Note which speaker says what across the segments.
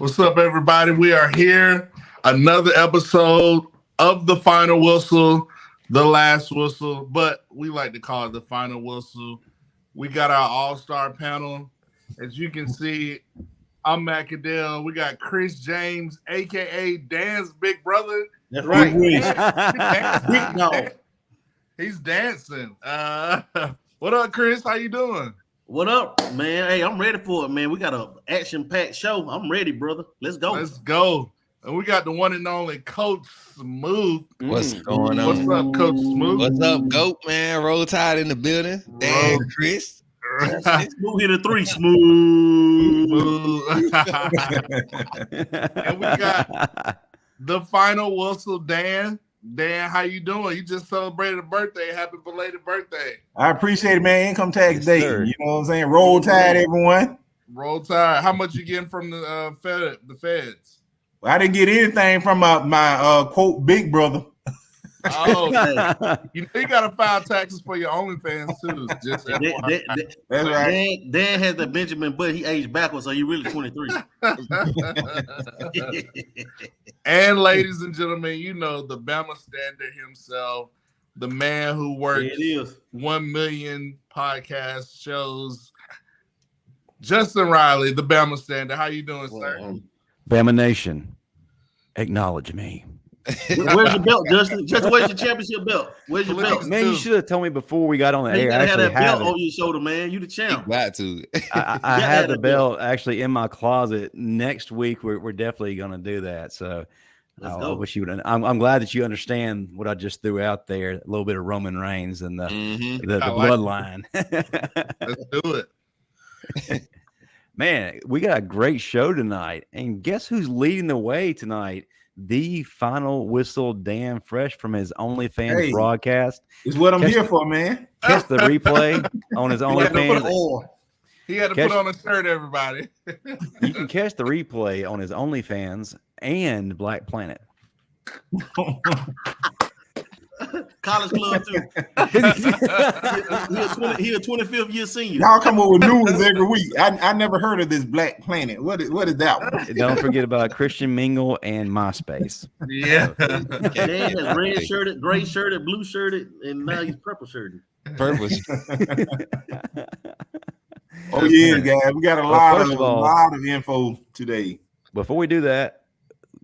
Speaker 1: What's up, everybody? We are here. Another episode of the Final Whistle, the last whistle, but we like to call it the Final Whistle. We got our all-star panel. As you can see, I'm Matt Cadell. We got Chris James, a.k.a. Dan's big brother.
Speaker 2: That's right.
Speaker 1: He's dancing. What up, Chris? How you doing?
Speaker 2: What up, man? Hey, I'm ready for it, man. We got an action-packed show. I'm ready, brother. Let's go.
Speaker 1: Let's go. And we got the one and only Coach Smooth.
Speaker 3: What's going on?
Speaker 1: What's up, Coach Smooth?
Speaker 3: What's up, GOAT, man? Roll Tide in the building. Dan, Chris.
Speaker 2: Smooth hit a three. Smooth.
Speaker 1: And we got the Final Whistle, Dan. Dan, how you doing? You just celebrated a birthday. Happy belated birthday.
Speaker 4: I appreciate it, man. Income tax day. Sir. You know what I'm saying? Roll Tide, everyone.
Speaker 1: Roll Tide. How much you getting from the feds?
Speaker 4: Well, I didn't get anything from my quote big brother.
Speaker 1: Oh, you got to file taxes for your OnlyFans too. Just
Speaker 4: that's right.
Speaker 2: Dan has the Benjamin, but he aged backwards, so he really 23.
Speaker 1: And ladies and gentlemen, you know the Bama standard himself, the man who works 1 million podcast shows, Justin Riley, the Bama standard. How you doing, sir?
Speaker 5: Bama Nation, acknowledge me.
Speaker 2: Where's your belt, Justin? Just where's your championship belt? Where's your belt?
Speaker 5: Man, you should have told me before we got on the air.
Speaker 2: You gotta have that belt
Speaker 5: on
Speaker 2: your shoulder, man. You the champ.
Speaker 3: Got to.
Speaker 5: I have the belt actually in my closet. Next week, we're definitely going to do that. So I wish you would. I'm glad that you understand what I just threw out there. A little bit of Roman Reigns and the bloodline.
Speaker 1: Let's do it.
Speaker 5: Man, we got a great show tonight. And guess who's leading the way tonight? The Final Whistle, Dan, fresh from his OnlyFans broadcast.
Speaker 4: Is what I'm here for, man.
Speaker 5: Catch the replay on his OnlyFans.
Speaker 1: He had to put on a shirt, everybody.
Speaker 5: You can catch the replay on his OnlyFans and Black Planet.
Speaker 2: College club too. He a 25th year senior.
Speaker 4: Y'all come up with new ones every week. I never heard of this Black Planet. What is that one?
Speaker 5: Don't forget about Christian Mingle and MySpace.
Speaker 1: Yeah.
Speaker 2: Dan has red shirted, gray shirted, blue shirted, and now he's purple shirted.
Speaker 3: Purpose.
Speaker 4: Oh yeah, guys. We got a lot of info today.
Speaker 5: Before we do that,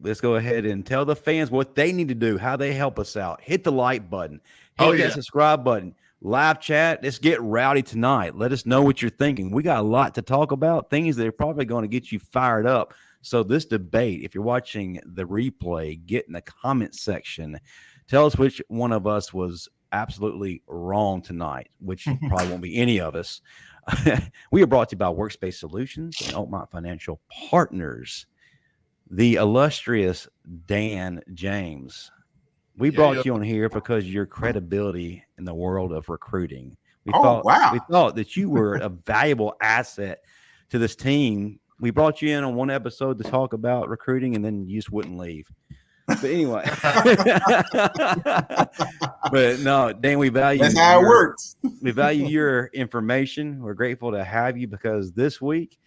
Speaker 5: let's go ahead and tell the fans what they need to do, how they help us out. Hit the like button. Hit that subscribe button. Live chat. Let's get rowdy tonight. Let us know what you're thinking. We got a lot to talk about, things that are probably going to get you fired up. So this debate, if you're watching the replay, get in the comment section. Tell us which one of us was absolutely wrong tonight, which probably won't be any of us. We are brought to you by Workspace Solutions and Oakmont Financial Partners. The illustrious Dan James. We brought you on here because your credibility in the world of recruiting. We thought that you were a valuable asset to this team. We brought you in on one episode to talk about recruiting, and then you just wouldn't leave. But anyway, but no, Dan, we value
Speaker 4: that's how it works.
Speaker 5: We value your information. We're grateful to have you because this week,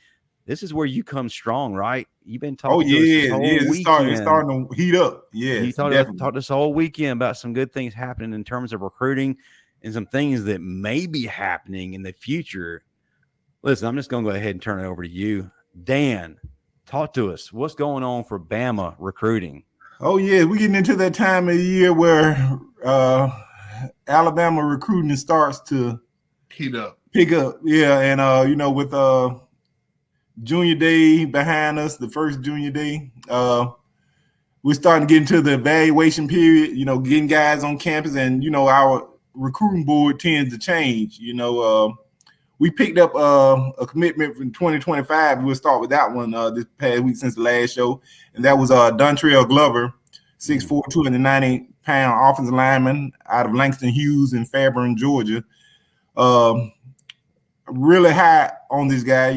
Speaker 5: this is where you come strong, right? You've been talking.
Speaker 4: It's starting to heat up. Yeah,
Speaker 5: you talked this whole weekend about some good things happening in terms of recruiting and some things that may be happening in the future. Listen, I'm just going to go ahead and turn it over to you, Dan. Talk to us. What's going on for Bama recruiting?
Speaker 4: Oh yeah, we're getting into that time of the year where Alabama recruiting starts to
Speaker 1: pick up.
Speaker 4: Yeah, and with Junior Day behind us, the first Junior Day. We're starting to get into the evaluation period, getting guys on campus, and, our recruiting board tends to change. We picked up a commitment from 2025. We'll start with that one this past week since the last show, and that was Dontrell Glover, 6'4", 290-pound offensive lineman out of Langston Hughes in Fairburn, Georgia. Really high on this guy.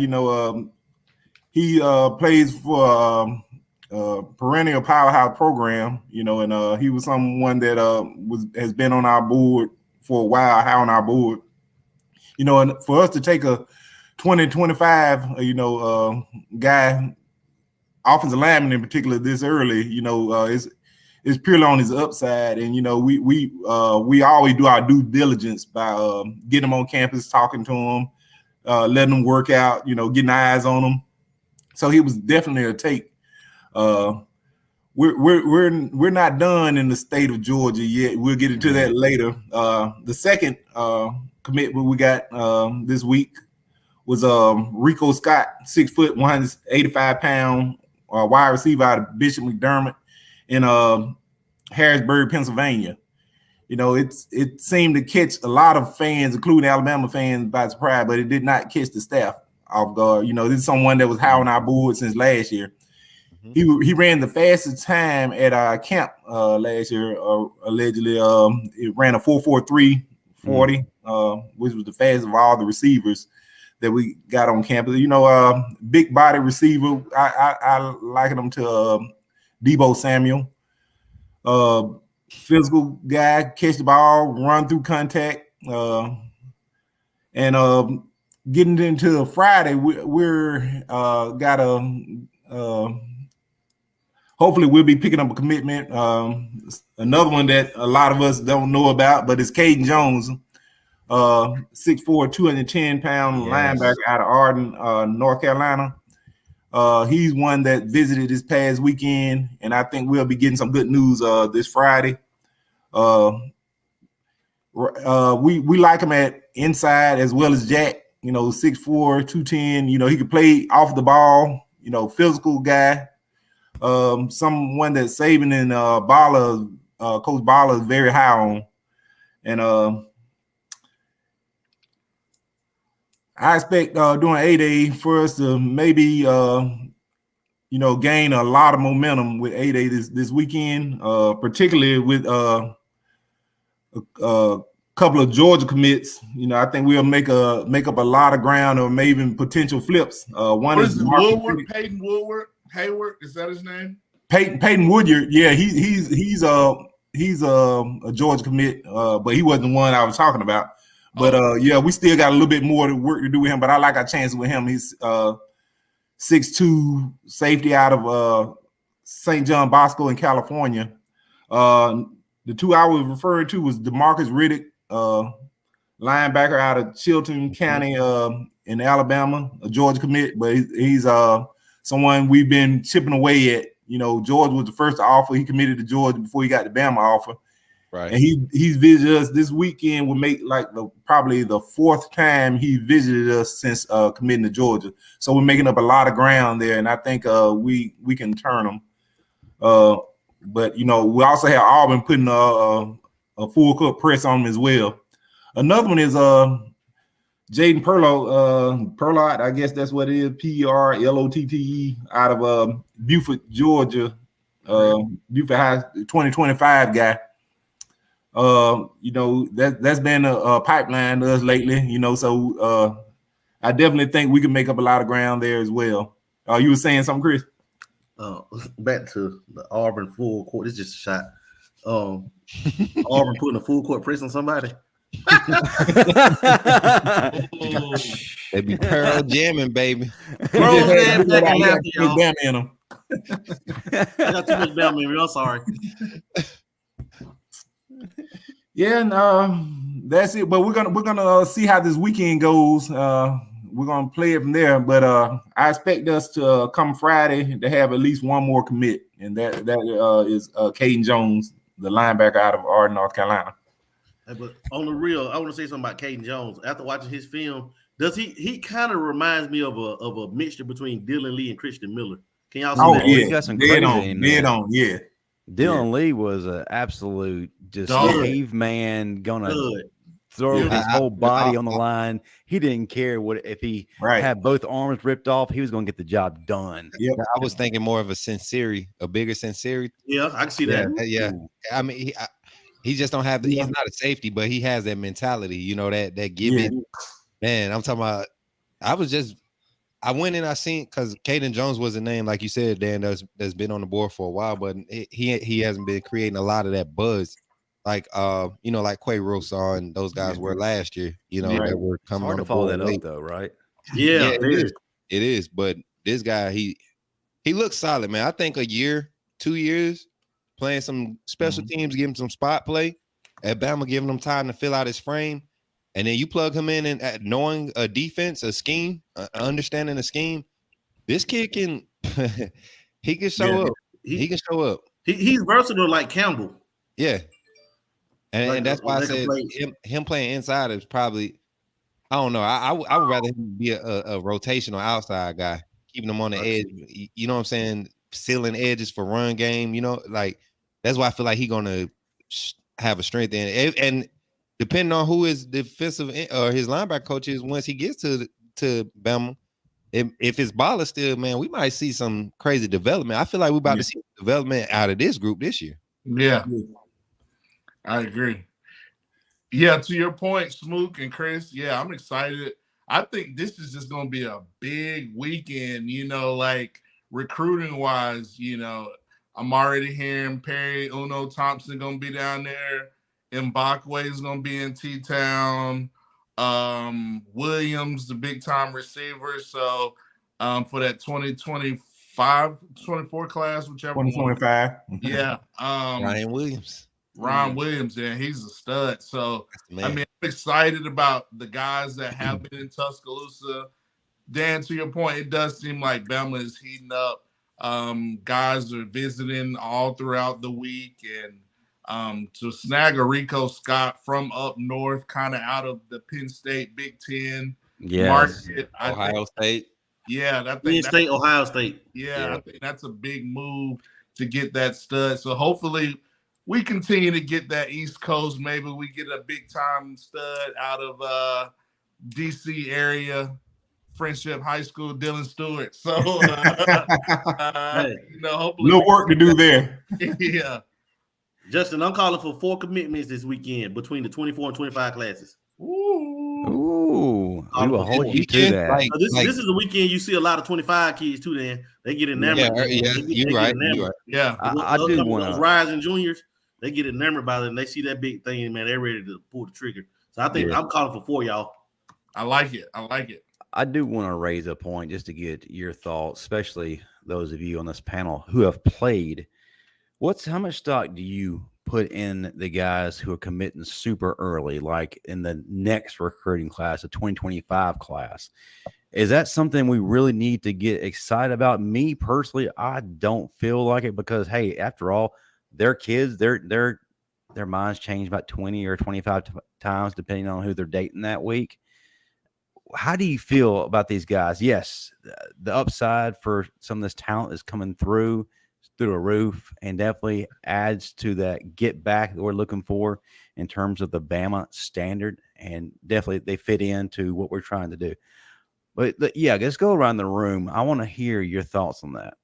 Speaker 4: He plays for a perennial powerhouse program, and he was someone that has been on our board for a while, high on our board. And for us to take a 2025, guy offensive lineman in particular this early, it's purely on his upside. And we always do our due diligence by getting him on campus, talking to him, letting him work out, getting eyes on him. So he was definitely a take. We're not done in the state of Georgia yet. We'll get into that later. The second commitment we got this week was Rico Scott, 6 foot, 185 pound wide receiver out of Bishop McDermott in Harrisburg, Pennsylvania. It seemed to catch a lot of fans, including Alabama fans, by surprise, but it did not catch the staff off guard. This is someone that was high on our board since last year. He ran the fastest time at our camp last year, allegedly. It ran a 4.43 40, which was the fastest of all the receivers that we got on campus. Big body receiver. I liken him to Debo Samuel. Physical guy, catch the ball, run through contact, and getting into Friday, we're got a. Hopefully, we'll be picking up a commitment. Another one that a lot of us don't know about, but it's Caden Jones, 6'4", 210-pound linebacker out of Arden, North Carolina. He's one that visited this past weekend, and I think we'll be getting some good news this Friday. We like him at inside as well as Jack. 6'4", 210. He could play off the ball. Physical guy. Someone that Saban and Coach Balla is very high on, and I expect during A-Day for us to maybe gain a lot of momentum with A-Day this weekend, particularly with a couple of Georgia commits. I think we'll make up a lot of ground, or maybe even potential flips. One is
Speaker 1: Woodward, Peyton Woodward. Hayward, is that his name?
Speaker 4: Peyton Woodyard, yeah, he's a Georgia commit, but he wasn't the one I was talking about. But we still got a little bit more work to do with him. But I like our chances with him. He's 6'2" safety out of St. John Bosco in California. The two I was referring to was DeMarcus Riddick, linebacker out of Chilton County in Alabama, a Georgia commit, but he's someone we've been chipping away at. Georgia was the first to offer. He committed to Georgia before he got the Bama offer.
Speaker 3: Right.
Speaker 4: And he's visited us this weekend. Will make probably the fourth time he visited us since committing to Georgia. So we're making up a lot of ground there, and I think we can turn them. But we also have Auburn putting a full court press on him as well. Another one is Jaden Perlott, I guess that's what it is, Perlotte, out of Beaufort, Georgia, Beaufort High, 2025 guy. That's been a pipeline to us lately, so I definitely think we can make up a lot of ground there as well. You were saying something, Chris?
Speaker 2: Back to the Auburn full court. It's just a shot. Auburn putting a full court press on somebody.
Speaker 3: They be Pearl jamming, baby.
Speaker 2: Bro, man,
Speaker 4: I got too much Bama in them.
Speaker 2: I got too much Bama in me. I'm sorry.
Speaker 4: Yeah, no, that's it. But we're gonna see how this weekend goes. We're gonna play it from there. But I expect us to come Friday to have at least one more commit, and that is Caden Jones, the linebacker out of Arden, North Carolina.
Speaker 2: But on the real, I want to say something about Caden Jones. After watching his film, does he kind of reminds me of a mixture between Dylan Lee and Christian Miller? Can y'all see that?
Speaker 5: Yeah, he's got some crazy in there.
Speaker 4: Dead on, yeah.
Speaker 5: Dylan Lee was an absolute just caveman, gonna throw his whole body on the line. He didn't care if he had both arms ripped off. He was going to get the job done.
Speaker 3: Yeah, I was thinking more of a bigger Sinceri.
Speaker 2: Yeah, I can see that.
Speaker 3: Yeah, I mean, he just don't have he's not a safety, but he has that mentality, that give it. Man, I'm talking about. I went and I seen, because Caden Jones was a name, like you said, Dan, that's been on the board for a while, but he hasn't been creating a lot of that buzz, like like Quay Rosa and those guys were last year. That were coming.
Speaker 5: Hard
Speaker 3: on
Speaker 5: to
Speaker 3: the
Speaker 5: follow
Speaker 3: board
Speaker 5: that
Speaker 3: late.
Speaker 5: up though, right?
Speaker 2: Yeah,
Speaker 3: it is. But this guy, He looks solid, man. I think a year, 2 years, playing some special teams, giving some spot play at Bama, giving him time to fill out his frame. And then you plug him in and knowing a defense, a scheme, understanding the scheme. This kid can he can show up. He can show up.
Speaker 2: He's versatile like Campbell.
Speaker 3: Yeah. And that's why I said him playing inside is probably, I don't know. I would rather him be a rotational outside guy, keeping him on the edge. You know what I'm saying? Sealing edges for run game. You know, like that's why I feel like he's gonna have a strength in it. And depending on who his defensive or his linebacker coach is, once he gets to Bama, if it's Balla still, man, we might see some crazy development. I feel like we're about to see development out of this group this year.
Speaker 1: Yeah. I agree. Yeah, to your point, Smook and Chris, yeah, I'm excited. I think this is just going to be a big weekend, you know, like recruiting-wise, you know. I'm already hearing Perry Thompson going to be down there. Mbakwe is going to be in T-Town. Williams, the big-time receiver. So for that 2025-24 class, whichever
Speaker 4: 2025.
Speaker 1: Yeah.
Speaker 3: Ryan Williams.
Speaker 1: Yeah, he's a stud. So, I mean, I'm excited about the guys that have been in Tuscaloosa. Dan, to your point, it does seem like Bama is heating up. Guys are visiting all throughout the week. And to snag a Rico Scott from up north, kind of out of the Penn State Big Ten market.
Speaker 3: Ohio State.
Speaker 1: Yeah.
Speaker 2: Ohio State.
Speaker 1: Yeah, I think that's a big move to get that stud. So, hopefully – we continue to get that East Coast. Maybe we get a big time stud out of DC area, Friendship High School, Dylan Stewart. So, you know, hopefully,
Speaker 4: no work to do there.
Speaker 1: Yeah,
Speaker 2: Justin, I'm calling for 4 commitments this weekend between the 24 and 25 classes.
Speaker 5: Ooh, we will hold you to that.
Speaker 2: So this is the weekend you see a lot of 25 kids too. Then they get enamored.
Speaker 3: You're right.
Speaker 1: Yeah,
Speaker 5: I do want
Speaker 2: those rising juniors. They get enamored by it and they see that big thing, man. They're ready to pull the trigger. So I think I'm calling for 4, y'all.
Speaker 1: I like it.
Speaker 5: I do want to raise a point just to get your thoughts, especially those of you on this panel who have played. How much stock do you put in the guys who are committing super early, like in the next recruiting class, the 2025 class? Is that something we really need to get excited about? Me personally, I don't feel like it because, hey, after all, their kids, their minds change about 20 or 25 times depending on who they're dating that week. How do you feel about these guys? Yes, the upside for some of this talent is coming through a roof and definitely adds to that get back that we're looking for in terms of the Bama standard, and definitely they fit into what we're trying to do. But yeah, let's go around the room. I want to hear your thoughts on that.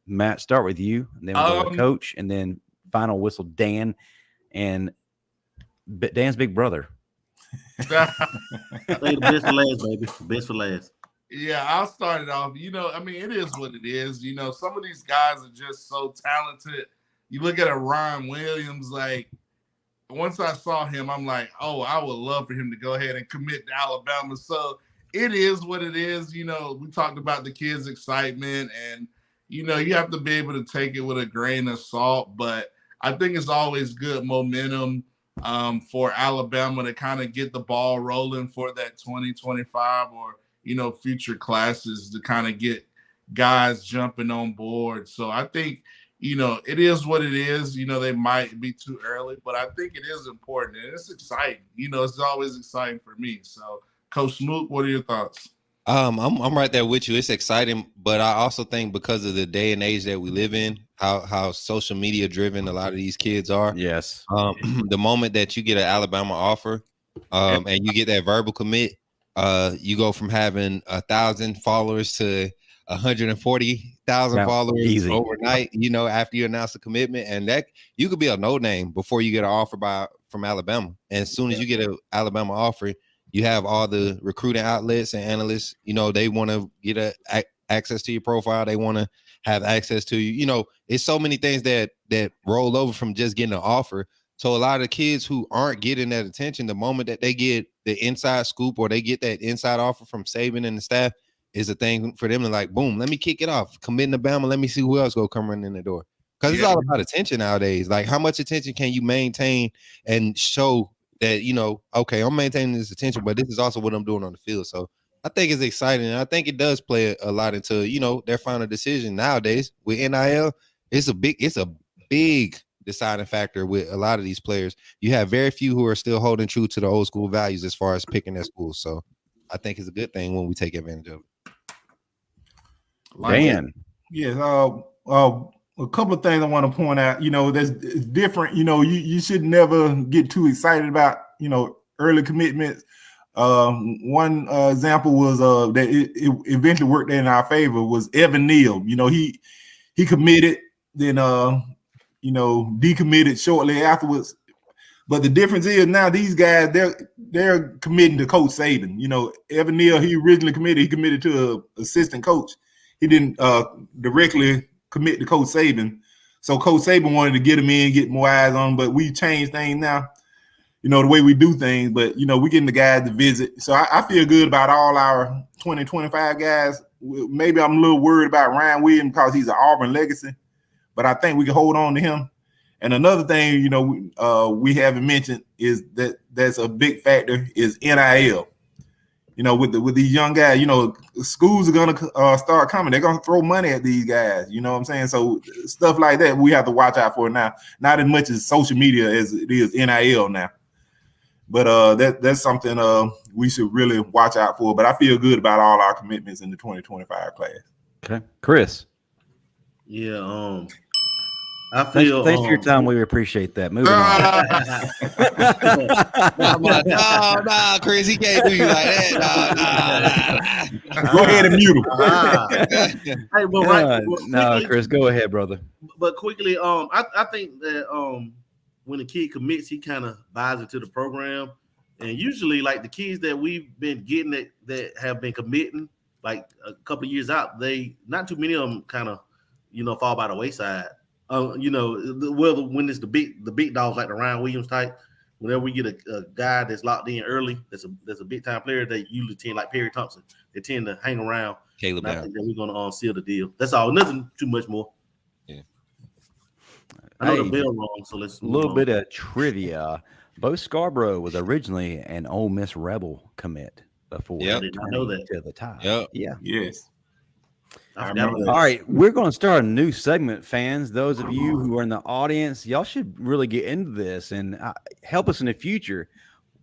Speaker 5: Matt, start with you, and then we'll go to Coach, and then final whistle, Dan, and Dan's big brother.
Speaker 2: Best for last, baby. Best for last.
Speaker 1: Yeah, I'll start it off. You know, I mean, it is what it is. You know, some of these guys are just so talented. You look at a Ryan Williams, like, once I saw him, I'm like, oh, I would love for him to go ahead and commit to Alabama. So it is what it is. You know, we talked about the kids' excitement, and you know, you have to be able to take it with a grain of salt, but I think it's always good momentum for Alabama to kind of get the ball rolling for that 2025 or, you know, future classes to kind of get guys jumping on board. So I think, you know, it is what it is. You know, they might be too early, but I think it is important and it's exciting. You know, it's always exciting for me. So, Coach Smook, what are your thoughts?
Speaker 3: I'm right there with you. It's exciting, but I also think because of the day and age that we live in, how social media driven a lot of these kids are.
Speaker 5: Yes.
Speaker 3: The moment that you get an Alabama offer, and you get that verbal commit, you go from having 1,000 followers to 140,000 followers overnight. You know, after you announce the commitment, and that you could be a no name before you get an offer from Alabama. And as soon as you get an Alabama offer, you have all the recruiting outlets and analysts, you know, they want to get access to your profile. They want to have access to you. You know, it's so many things that roll over from just getting an offer. So a lot of kids who aren't getting that attention, the moment that they get the inside scoop or they get that inside offer from Saban and the staff, is a thing for them to like, boom, let me kick it off, committing to Bama. Let me see who else go come running in the door. Because it's all about attention nowadays. Like, how much attention can you maintain and show that, okay, I'm maintaining this attention, but this is also what I'm doing on the field. So I think it's exciting. And I think it does play a lot into, their final decision nowadays with NIL. It's a big deciding factor with a lot of these players. You have very few who are still holding true to the old school values as far as picking their schools. So I think it's a good thing when we take advantage of it.
Speaker 5: Dan.
Speaker 4: Yes. A couple of things I want to point out. That's different. You should never get too excited about early commitments. One example was that it eventually worked in our favor was Evan Neal. He committed, then decommitted shortly afterwards. But the difference is now these guys they're committing to Coach Saban. Evan Neal, he originally committed. He committed to an assistant coach. He didn't directly commit to Coach Saban. So Coach Saban wanted to get him in, get more eyes on him, but we changed things now, the way we do things. But, we're getting the guys to visit. So I feel good about all our 2025 guys. Maybe I'm a little worried about Ryan Williams because he's an Auburn legacy, but I think we can hold on to him. And another thing, we haven't mentioned is that's a big factor is NIL. With these young guys, schools are gonna start coming. They're gonna throw money at these guys. You know what I'm saying? So stuff like that we have to watch out for now. Not as much as social media as it is NIL now. But that's something we should really watch out for. But I feel good about all our commitments in the 2025 class.
Speaker 5: Okay, Chris.
Speaker 2: Yeah. I feel.
Speaker 5: Thanks for your time. We appreciate that. Moving on.
Speaker 3: No, Chris, he can't do you like that. No.
Speaker 4: Go ahead and mute him.
Speaker 2: Hey, but
Speaker 5: no, Chris, go ahead, brother.
Speaker 2: But quickly, I think that when a kid commits, he kind of buys into the program, and usually, like the kids that we've been getting that have been committing, like a couple of years out, not too many of them kind of, fall by the wayside. When it's the big dogs like the Ryan Williams type, whenever we get a guy that's locked in early, that's a big time player, they usually tend, like Perry Thompson, they tend to hang around.
Speaker 3: Caleb,
Speaker 2: I think that we're gonna seal the deal. That's all. Nothing too much more.
Speaker 3: Yeah.
Speaker 2: I know the bell wrong, so let's.
Speaker 5: A little bit of trivia. Bo Scarborough was originally an Ole Miss Rebel commit before.
Speaker 3: Yep.
Speaker 2: I did not know that.
Speaker 5: To the Tide.
Speaker 3: Yep.
Speaker 5: Yeah.
Speaker 4: Yes.
Speaker 2: I forgot that.
Speaker 5: All right, we're going to start a new segment, fans. Those of you who are in the audience, y'all should really get into this and help us in the future.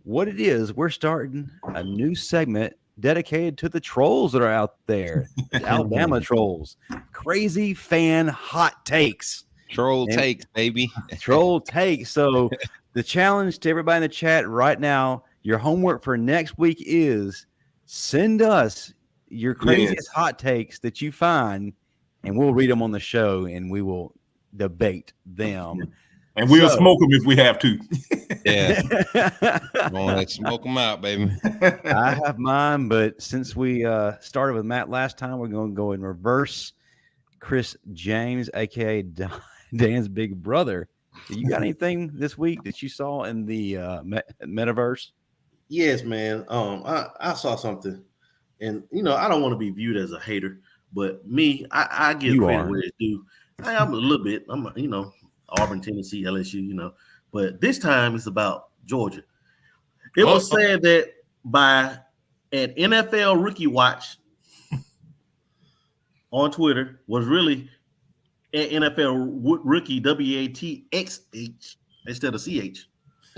Speaker 5: What it is, we're starting a new segment dedicated to the trolls that are out there, the Alabama trolls. Crazy fan hot takes.
Speaker 3: Troll takes, baby.
Speaker 5: Troll takes. So the challenge to everybody in the chat right now, your homework for next week is send us your craziest hot takes that you find, and we'll read them on the show, and we will debate them.
Speaker 4: And we'll smoke them if we have to.
Speaker 3: Yeah. Let's smoke them out, baby.
Speaker 5: I have mine, but since we started with Matt last time, we're going to go in reverse. Chris James, a.k.a. Dan's big brother. You got anything this week that you saw in the metaverse?
Speaker 2: Yes, man. I saw something. And, I don't want to be viewed as a hater, but me, I give credit where it's due. I'm a little bit. I'm, Auburn, Tennessee, LSU, but this time it's about Georgia. It was said that by an NFL Rookie Watch on Twitter was really an NFL Rookie WATXH instead of CH.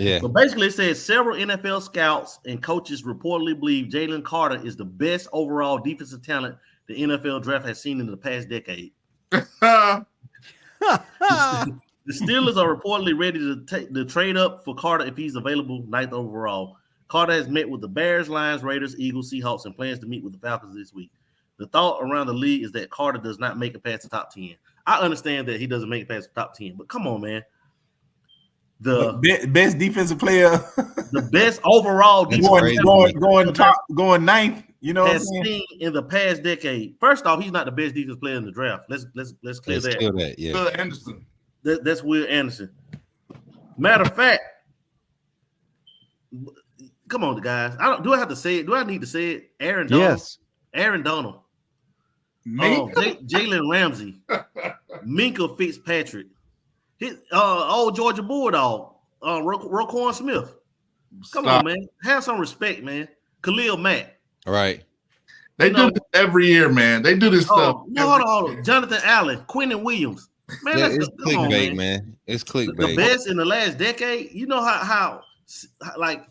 Speaker 3: Yeah.
Speaker 2: But basically, it says several NFL scouts and coaches reportedly believe Jalen Carter is the best overall defensive talent the NFL draft has seen in the past decade. The Steelers are reportedly ready to trade up for Carter if he's available 9th overall. Carter has met with the Bears, Lions, Raiders, Eagles, Seahawks, and plans to meet with the Falcons this week. The thought around the league is that Carter does not make it past the top 10. I understand that he doesn't make it past the top 10, but come on, man. The
Speaker 4: best defensive player,
Speaker 2: the best overall defensive
Speaker 4: going ninth.
Speaker 2: Has seen in the past decade. First off, he's not the best defensive player in the draft. Let's clear that.
Speaker 3: Yeah.
Speaker 1: Will Anderson.
Speaker 2: That's Will Anderson. Matter of fact, come on, guys. Do I have to say it? Do I need to say it? Aaron Donald.
Speaker 5: Yes.
Speaker 2: Aaron Donald. Jalen Ramsey, Minka Fitzpatrick, old Georgia Bulldog, Roquan Smith. Come on, man. Have some respect, man. Khalil Mack.
Speaker 3: All right.
Speaker 1: They do this every year, man. They do this stuff.
Speaker 2: No, hold on. Jonathan Allen, Quentin Williams. Man,
Speaker 3: it's clickbait, man. It's clickbait.
Speaker 2: The best in the last decade. You know how like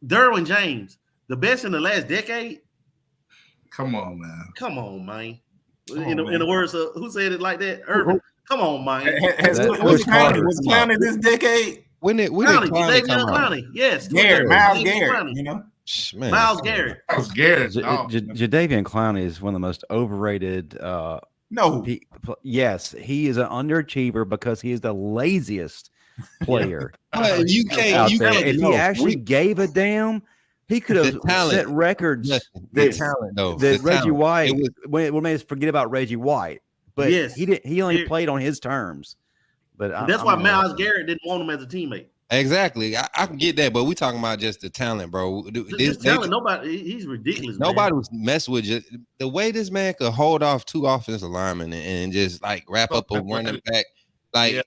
Speaker 2: Derwin James, the best in the last decade.
Speaker 1: Come on, man.
Speaker 2: Come on, man. In the words of who said it like that? Irvin. Come on, man.
Speaker 4: Was Clowney this decade?
Speaker 3: When did
Speaker 2: Clowney? Yes.
Speaker 4: Miles Garrett, you know?
Speaker 3: Man.
Speaker 2: Miles Garrett.
Speaker 5: Jadeveon Clowney is one of the most overrated. Yes, he is an underachiever because he is the laziest player.
Speaker 3: You can't.
Speaker 5: If he actually gave a damn, he could have set records. Reggie White would made us forget about Reggie White, but he only played on his terms. But
Speaker 2: that's why Miles Garrett didn't want him as a teammate.
Speaker 3: Exactly, I can get that, but we talking about just the talent, bro.
Speaker 2: He's ridiculous.
Speaker 3: Nobody was messing with just the way this man could hold off 2 offensive linemen and just like wrap up a running back, like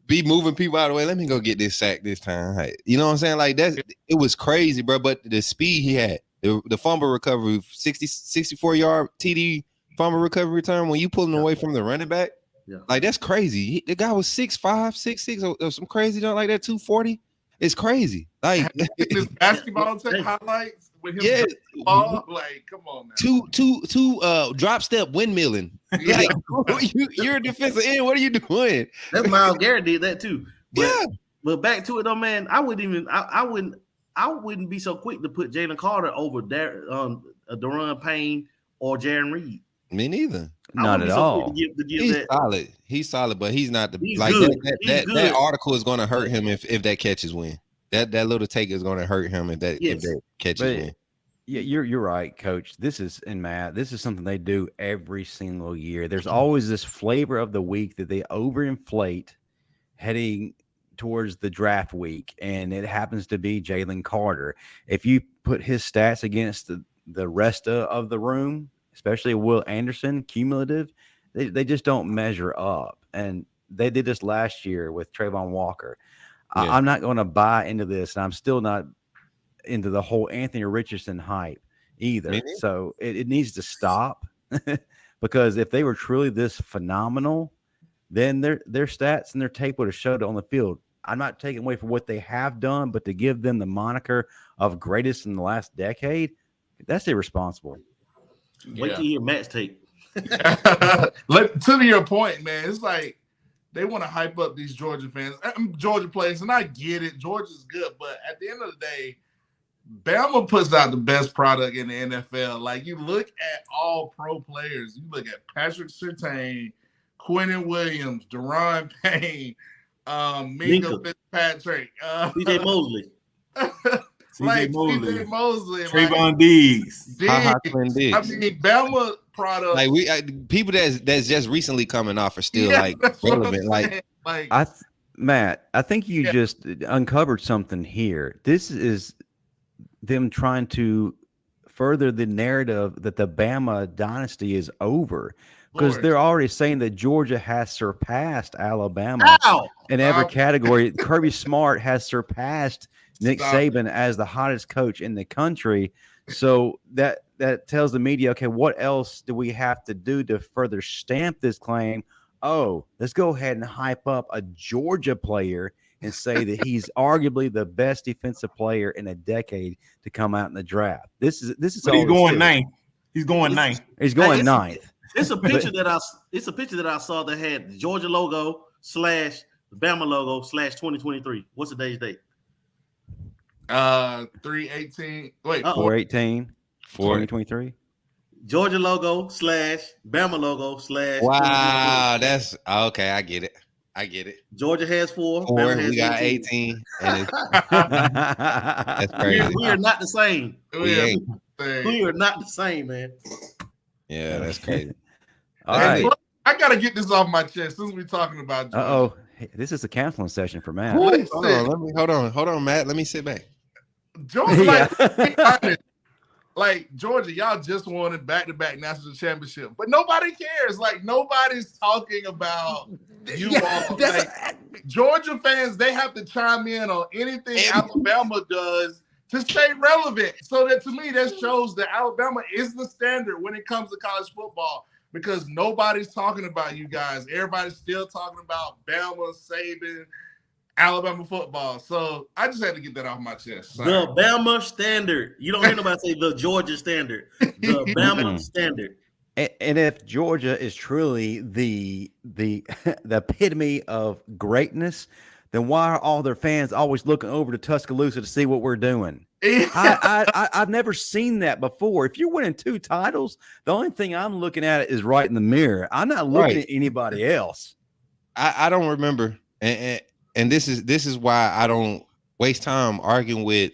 Speaker 3: be moving people out of the way. Let me go get this sack this time. Like, you know what I'm saying? Like that, it was crazy, bro. But the speed he had, the fumble recovery, 64-yard TD fumble recovery return when you pulling away from the running back. Yeah. Like that's crazy. The guy was 6'5", 6'6", or some crazy junk like that. 240. It's crazy. Like
Speaker 1: this basketball highlights with him. Ball, like come on, man.
Speaker 3: Two drop step windmilling. Like you're a defensive end. What are you doing?
Speaker 2: That's Miles Garrett did that too. But back to it though, man. I wouldn't be so quick to put Jalen Carter over Daron Payne or Jaron Reed.
Speaker 3: Me neither.
Speaker 5: Not at all.
Speaker 3: He's solid, but he's not that article is going to hurt him if that catches win. That little take is going to hurt him if that catches win.
Speaker 5: Yeah, you're right, Coach. This is something they do every single year. There's always this flavor of the week that they overinflate heading towards the draft week, and it happens to be Jalen Carter. If you put his stats against the rest of the room, especially Will Anderson, cumulative, they just don't measure up. And they did this last year with Trayvon Walker. Yeah. I'm not going to buy into this, and I'm still not into the whole Anthony Richardson hype either. Maybe. So it needs to stop because if they were truly this phenomenal, then their stats and their tape would have showed it on the field. I'm not taking away from what they have done, but to give them the moniker of greatest in the last decade, that's irresponsible.
Speaker 2: Wait till you hear Matt's tape.
Speaker 1: To your point, man, it's like they want to hype up these Georgia fans, Georgia players, and I get it. Georgia's good, but at the end of the day, Bama puts out the best product in the NFL. Like you look at all pro players, you look at Patrick Surtain, Quentin Williams, Daron Payne, Minka Fitzpatrick,
Speaker 2: CJ Mosley.
Speaker 1: CJ Mosley,
Speaker 4: Trayvon Diggs.
Speaker 1: I mean, Bama product.
Speaker 3: Like people that's just recently coming off are still relevant.
Speaker 5: Matt, I think you just uncovered something here. This is them trying to further the narrative that the Bama dynasty is over. Because they're already saying that Georgia has surpassed Alabama in every category. Kirby Smart has surpassed Nick Saban as the hottest coach in the country. So that tells the media, okay, what else do we have to do to further stamp this claim? Oh, let's go ahead and hype up a Georgia player and say that he's arguably the best defensive player in a decade to come out in the draft. This is.
Speaker 4: But he's going ninth. He's going ninth.
Speaker 5: He's going ninth.
Speaker 2: It's a picture that I saw that had the Georgia logo / the Bama logo / 2023. What's the day's date?
Speaker 1: 3/18. Wait,
Speaker 5: 4/18. 2023.
Speaker 2: Georgia logo / Bama logo /
Speaker 3: Wow, that's okay. I get it.
Speaker 2: Georgia has 4.
Speaker 3: Bama has we got 18. That's crazy.
Speaker 2: We are not the same.
Speaker 1: We
Speaker 2: are not the same, man.
Speaker 3: Yeah, that's crazy.
Speaker 5: All right.
Speaker 1: I gotta get this off my chest since we're talking about Georgia.
Speaker 5: This is a counseling session for Matt.
Speaker 3: Hold on, Matt. Let me sit back.
Speaker 1: Georgia, like Georgia, y'all just won a back-to-back national championship, but nobody cares. Like nobody's talking about you all. Like, Georgia fans, they have to chime in on anything Alabama does to stay relevant. So that to me, that shows that Alabama is the standard when it comes to college football because nobody's talking about you guys. Everybody's still talking about Bama, Saban, Alabama football. So I just had to get that off my chest. Sorry.
Speaker 2: The Bama standard. You don't hear nobody say the Georgia standard. The Bama standard.
Speaker 5: And if Georgia is truly the epitome of greatness, then why are all their fans always looking over to Tuscaloosa to see what we're doing? I've never seen that before. If you're winning 2 titles, the only thing I'm looking at is right in the mirror. I'm not looking at anybody else.
Speaker 3: I don't remember, and this is why I don't waste time arguing with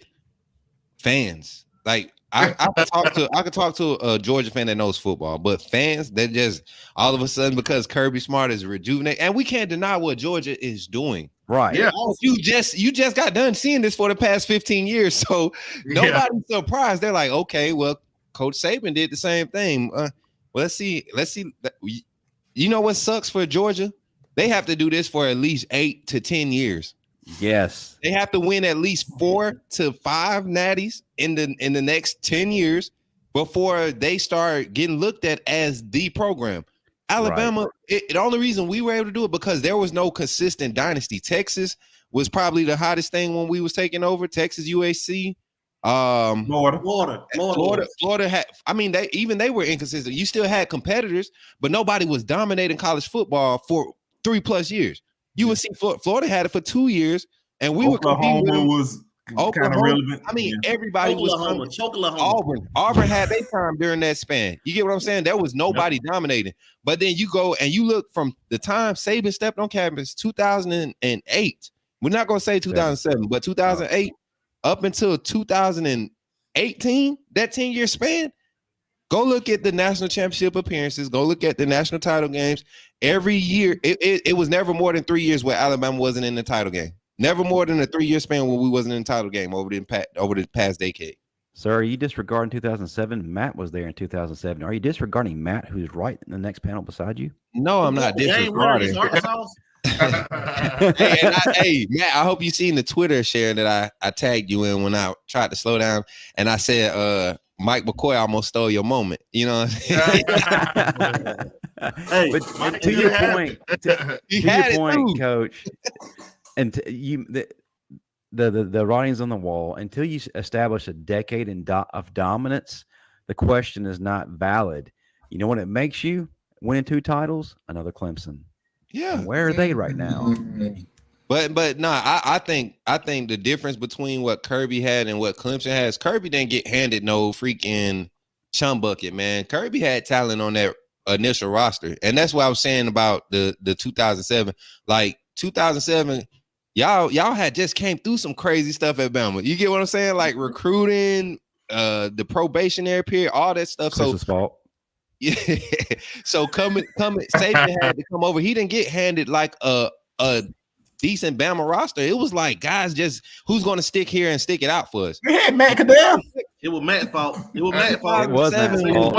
Speaker 3: fans. Like I could talk to a Georgia fan that knows football, but fans that just all of a sudden because Kirby Smart is rejuvenated, and we can't deny what Georgia is doing.
Speaker 5: Right.
Speaker 3: Yeah. You just got done seeing this for the past 15 years. So nobody's surprised. They're like, okay, well, Coach Saban did the same thing. Well, let's see. You know what sucks for Georgia? They have to do this for at least 8 to 10 years.
Speaker 5: Yes.
Speaker 3: They have to win at least 4 to 5 natties in the next 10 years before they start getting looked at as the program. Alabama, the only reason we were able to do it because there was no consistent dynasty. Texas was probably the hottest thing when we was taking over. Texas, UAC, Florida had. I mean, they were inconsistent. You still had competitors, but nobody was dominating college football for 3+ years. You would see Florida had it for 2 years, and we were competing with them.
Speaker 4: Kind of relevant.
Speaker 3: I mean, everybody was Auburn had their time during that span. You get what I'm saying? There was nobody dominating. But then you go and you look from the time Saban stepped on campus, 2008. We're not going to say 2007, but 2008 up until 2018, that 10-year span. Go look at the national championship appearances. Go look at the national title games. Every year, it was never more than 3 years where Alabama wasn't in the title game. Never more than a 3-year span when we wasn't in the title game over the past decade.
Speaker 5: Sir, are you disregarding 2007? Matt was there in 2007. Are you disregarding Matt, who's right in the next panel beside you?
Speaker 3: No, I'm not disregarding. Hey, Matt, I hope you seen the Twitter share that I tagged you in when I tried to slow down, and I said, Mike McCoy almost stole your moment. You know what I'm
Speaker 5: saying? But to your point, Coach. And the writing's on the wall. Until you establish a decade of dominance, the question is not valid. You know what it makes you? Winning 2 titles, another Clemson.
Speaker 3: Yeah.
Speaker 5: And where are they right now?
Speaker 3: But no, I think the difference between what Kirby had and what Clemson has, Kirby didn't get handed no freaking chum bucket, man. Kirby had talent on that initial roster, and that's what I was saying about the 2007. Like 2007. Y'all had just came through some crazy stuff at Bama. You get what I'm saying? Like recruiting, the probationary period, all that stuff.
Speaker 5: Chris's fault.
Speaker 3: Yeah. So coming, Saban had to come over. He didn't get handed like a decent Bama roster. It was like guys, just who's going to stick here and stick it out for us.
Speaker 4: We had Matt Cadell.
Speaker 2: It was Matt's fault. It was Matt's fault.
Speaker 5: It was Matt's fault.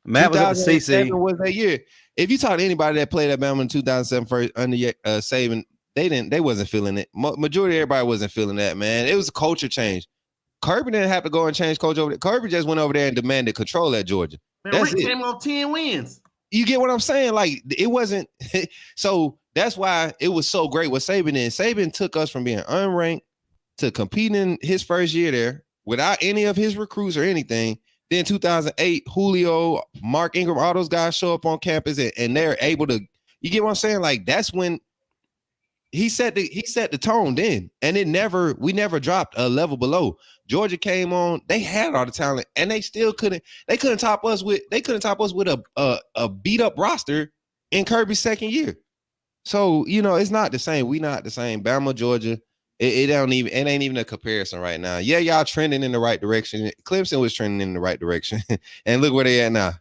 Speaker 5: Matt was at the CC.
Speaker 3: Was that year? If you talk to anybody that played at Bama in 2007 first under Saban. They wasn't feeling it. Majority of everybody wasn't feeling that, man. It was a culture change. Kirby didn't have to go and change coach over there. Kirby just went over there and demanded control at Georgia.
Speaker 2: Man, Rick came off 10 wins.
Speaker 3: You get what I'm saying? Like it wasn't. So that's why it was so great what Saban did. Saban took us from being unranked to competing his first year there without any of his recruits or anything. Then 2008, Julio, Mark Ingram, all those guys show up on campus and they're able to. You get what I'm saying? Like that's when. He set the tone then, and we never dropped a level below. Georgia came on, they had all the talent, and they still couldn't top us with a beat up roster in Kirby's second year. So it's not the same. We not the same. Bama, Georgia, it ain't even a comparison right now. Yeah, y'all trending in the right direction. Clemson was trending in the right direction, and look where they at now.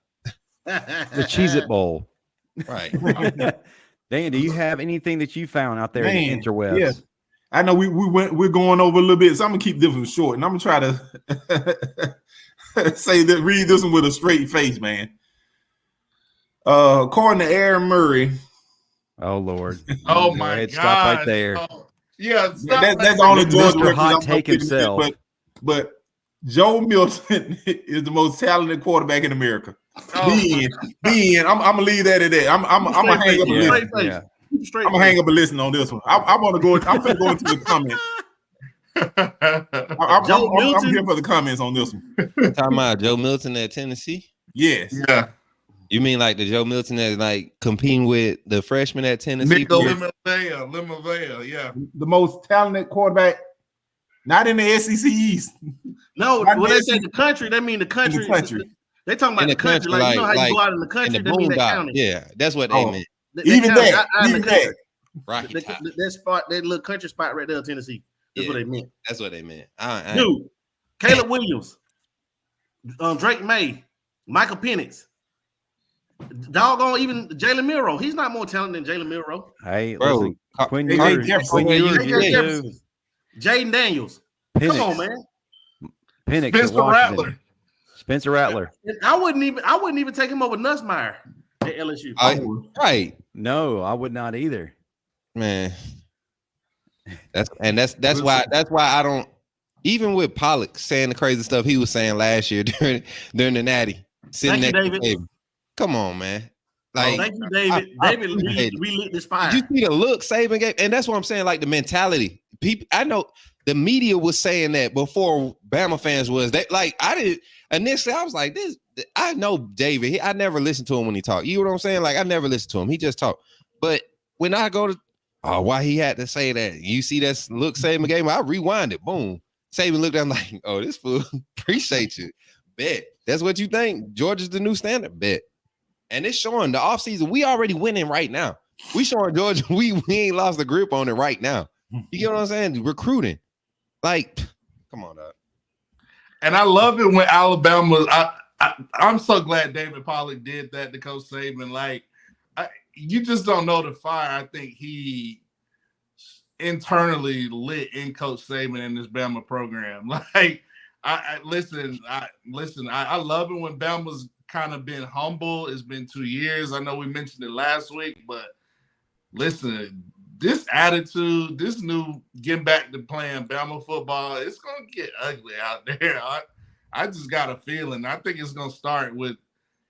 Speaker 5: The Cheez-It Bowl,
Speaker 3: right.
Speaker 5: Dan, do you have anything that you found out there in the interwebs?
Speaker 4: Yeah. I know we're going over a little bit, so I'm gonna keep this one short, and I'm gonna try to Say that. Read this one with a straight face, man. According to Aaron Murray.
Speaker 5: Oh Lord.
Speaker 1: Oh
Speaker 5: Go
Speaker 1: my
Speaker 5: ahead,
Speaker 1: God!
Speaker 5: Stop right there.
Speaker 1: Yeah,
Speaker 4: that's the only Georgia
Speaker 5: Mr. Hot Take himself.
Speaker 4: But Joe Milton is the most talented quarterback in America. I'm gonna leave that at that. I'm gonna hang up and listen.
Speaker 5: Yeah.
Speaker 4: I'm gonna hang up and listen on this one. I'm gonna go. I'm gonna go into the comments. I'm here for the comments on this one.
Speaker 3: Talking about Joe Milton at Tennessee?
Speaker 4: Yes.
Speaker 1: Yeah.
Speaker 3: You mean like the Joe Milton that's like competing with the freshman at Tennessee?
Speaker 1: Nico Limavea, yeah.
Speaker 4: The most talented quarterback, not in the SEC East.
Speaker 2: No,
Speaker 4: Not
Speaker 2: when
Speaker 4: the
Speaker 2: they
Speaker 4: SEC.
Speaker 2: say the country, they mean the country.
Speaker 4: In the country.
Speaker 2: They talking about
Speaker 3: In
Speaker 2: the country. Like, you know how you go out in the
Speaker 3: in
Speaker 2: country,
Speaker 3: the
Speaker 2: they mean that
Speaker 3: boondocks.
Speaker 2: county.
Speaker 3: Yeah, that's what they meant.
Speaker 4: Even that.
Speaker 3: Rocky
Speaker 2: That,
Speaker 3: Top.
Speaker 2: that spot, that little country spot right there in Tennessee. That's what they meant.
Speaker 3: That's what they meant.
Speaker 2: Dude, Caleb Williams, Drake May, Michael Penix, doggone even Jalen Milroe. He's not more talented than Jalen Milroe.
Speaker 5: Hey,
Speaker 3: Bro,
Speaker 5: listen, Quinn
Speaker 4: Carter
Speaker 5: Ewers,
Speaker 4: Jefferson.
Speaker 2: Jaden Daniels.
Speaker 5: Penix,
Speaker 2: Come on, man.
Speaker 5: Penix,
Speaker 1: Spencer Rattler.
Speaker 5: Spencer Rattler.
Speaker 2: And I wouldn't even take him over Nussmeier at LSU.
Speaker 3: Right.
Speaker 5: No, I would not either.
Speaker 3: Man. That's why I don't, even with Pollock saying the crazy stuff he was saying last year during the Natty.
Speaker 2: Thank you, David.
Speaker 3: Come on, man. Like,
Speaker 2: thank you, David. David, we lit this fire.
Speaker 3: Did you see the look Saban gave? And that's what I'm saying, like the mentality. People, I know the media was saying that before Bama fans was. That like I did initially, I was like, this. I know David. I never listened to him when he talked. You know what I'm saying? Like I never listened to him. He just talked. But when I go to why he had to say that? You see that look Saban game? I rewind it. Boom. Saban looked at him like, oh, this fool appreciate you. Bet. That's what you think. Georgia's the new standard. Bet. And it's showing the offseason. We already winning right now. We showing Georgia we ain't lost the grip on it right now. You get what I'm saying? Recruiting. Like, come on, dog.
Speaker 1: And I love it when Alabama. I'm so glad David Pollock did that to Coach Saban. Like, you just don't know the fire. I think he internally lit in Coach Saban in this Bama program. Like, I listen. I love it when Bama's kind of been humble. It's been 2 years. I know we mentioned it last week, but listen, this attitude, this new getting back to playing Bama football, it's gonna get ugly out there. I just got a feeling. I think it's gonna start with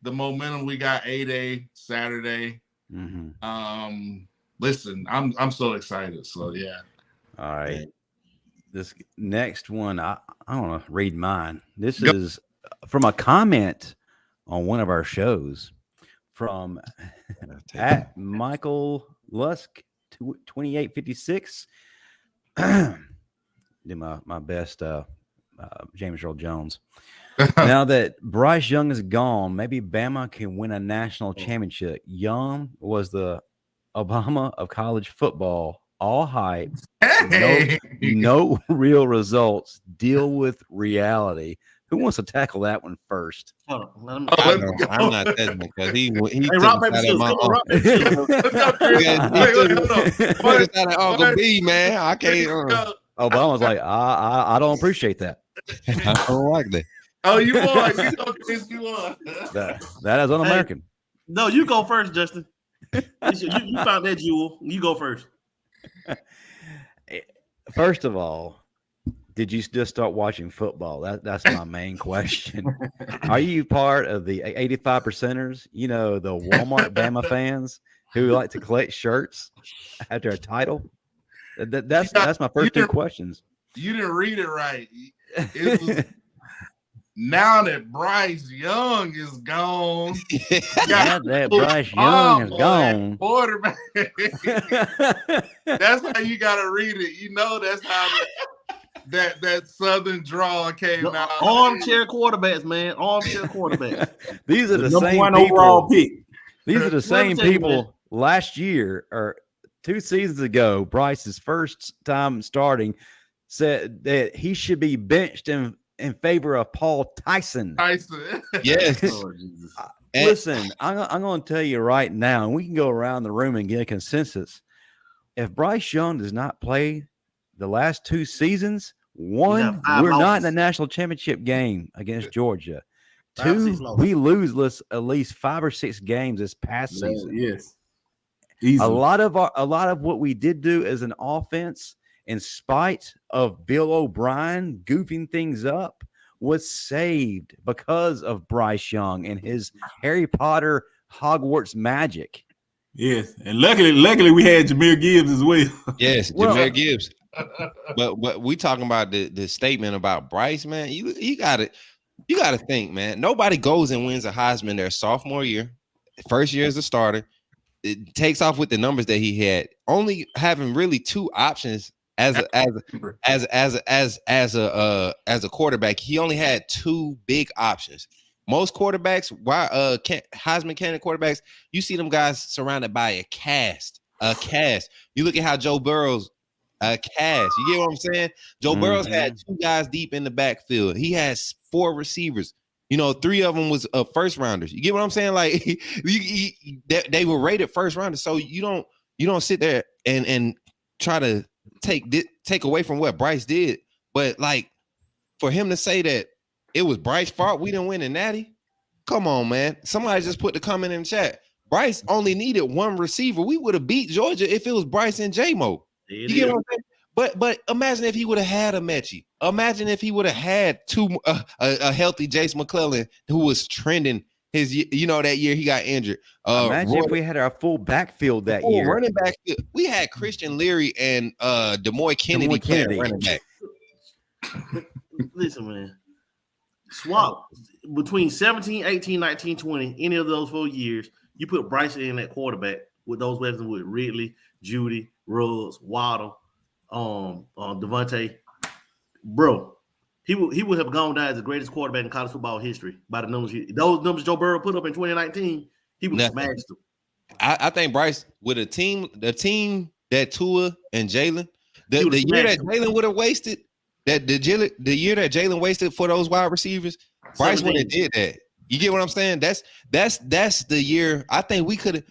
Speaker 1: the momentum we got 8A Saturday. Mm-hmm. Listen, I'm so excited. So yeah.
Speaker 5: All right. This next one, I want to read mine. This is from a comment on one of our shows from at Michael Lusk 2856. Do my best, James Earl Jones. Now that Bryce Young is gone, maybe Bama can win a national championship. Young was the Obama of college football. All hype, no real results. Deal with reality. Who wants to tackle that one first?
Speaker 3: I'm not that because he
Speaker 2: hey, rock, paper, scissors. Come on, rock, paper, scissors.
Speaker 3: Uncle B, man. I can't.
Speaker 5: Obama's like, I don't appreciate that.
Speaker 3: I don't like that.
Speaker 1: Oh, you won. You won.
Speaker 5: That is un-American.
Speaker 2: Hey, no, you go first, Justin. You found that jewel. You go first.
Speaker 5: First of all, did you just start watching football? That's my main question. Are you part of the 85%ers? You know, the Walmart Bama fans who like to collect shirts after a title? That's my first two questions.
Speaker 1: You didn't read it right. It was, now that Bryce Young is gone,
Speaker 5: now that Bryce Young is gone,
Speaker 1: quarterback. That's how you got to read it. You know, that's how that Southern draw came out.
Speaker 2: Armchair quarterbacks, man. Armchair quarterbacks.
Speaker 5: These are the
Speaker 4: number
Speaker 5: same
Speaker 4: one
Speaker 5: people.
Speaker 4: Overall pick.
Speaker 5: These are the same people last year or 2 seasons ago. Bryce's first time starting said that he should be benched in favor of Paul Tyson.
Speaker 3: Yes.
Speaker 5: Listen, I'm going to tell you right now, and we can go around the room and get a consensus. If Bryce Young does not play the last 2 seasons, One, we're not in the national championship game against Georgia. 2, we lose at least 5 or 6 games this past season.
Speaker 4: Yes.
Speaker 5: Easy. A lot of what we did do as an offense, in spite of Bill O'Brien goofing things up, was saved because of Bryce Young and his Harry Potter Hogwarts magic.
Speaker 4: Yes, and luckily we had Jahmyr Gibbs as well.
Speaker 3: Yes, Jahmyr Gibbs. But we talking about the statement about Bryce, man. You gotta think, man. Nobody goes and wins a Heisman their sophomore year, first year as a starter. It takes off with the numbers that he had, only having really 2 options as a quarterback. He only had 2 big options. Most quarterbacks, Heisman candidate quarterbacks, you see them guys surrounded by a cast. You look at how Joe Burrow's a cast. You get what I'm saying? Joe Burrow's had 2 guys deep in the backfield. He has 4 receivers. 3 of them was first rounders. You get what I'm saying? Like they were rated first rounders. So you don't sit there and try to take away from what Bryce did. But like for him to say that it was Bryce's fault we didn't win a natty. Come on, man. Somebody just put the comment in the chat. Bryce only needed 1 receiver. We would have beat Georgia if it was Bryce and J-Mo. You get what I'm saying? But imagine if he would have had a Mechie. Imagine if he would have had a healthy Jace McClellan who was trending his, that year he got injured.
Speaker 5: Imagine if we had our full backfield that year.
Speaker 3: Running back, we had Christian Leary and DeMoy Kennedy running back.
Speaker 2: Listen, man. Swap between 17, 18, 19, 20, any of those 4 years, you put Bryce in at quarterback with those weapons with Ridley, Judy, Ruggs, Waddle, Devontae. Bro, he would have gone down as the greatest quarterback in college football history by the numbers. Those numbers Joe Burrow put up in 2019, he would have smashed them.
Speaker 3: I think Bryce with the team that Tua and Jalen, the year that Jalen would have wasted. The year that Jalen wasted for those wide receivers, Bryce would have did that. You get what I'm saying? That's the year I think we could have.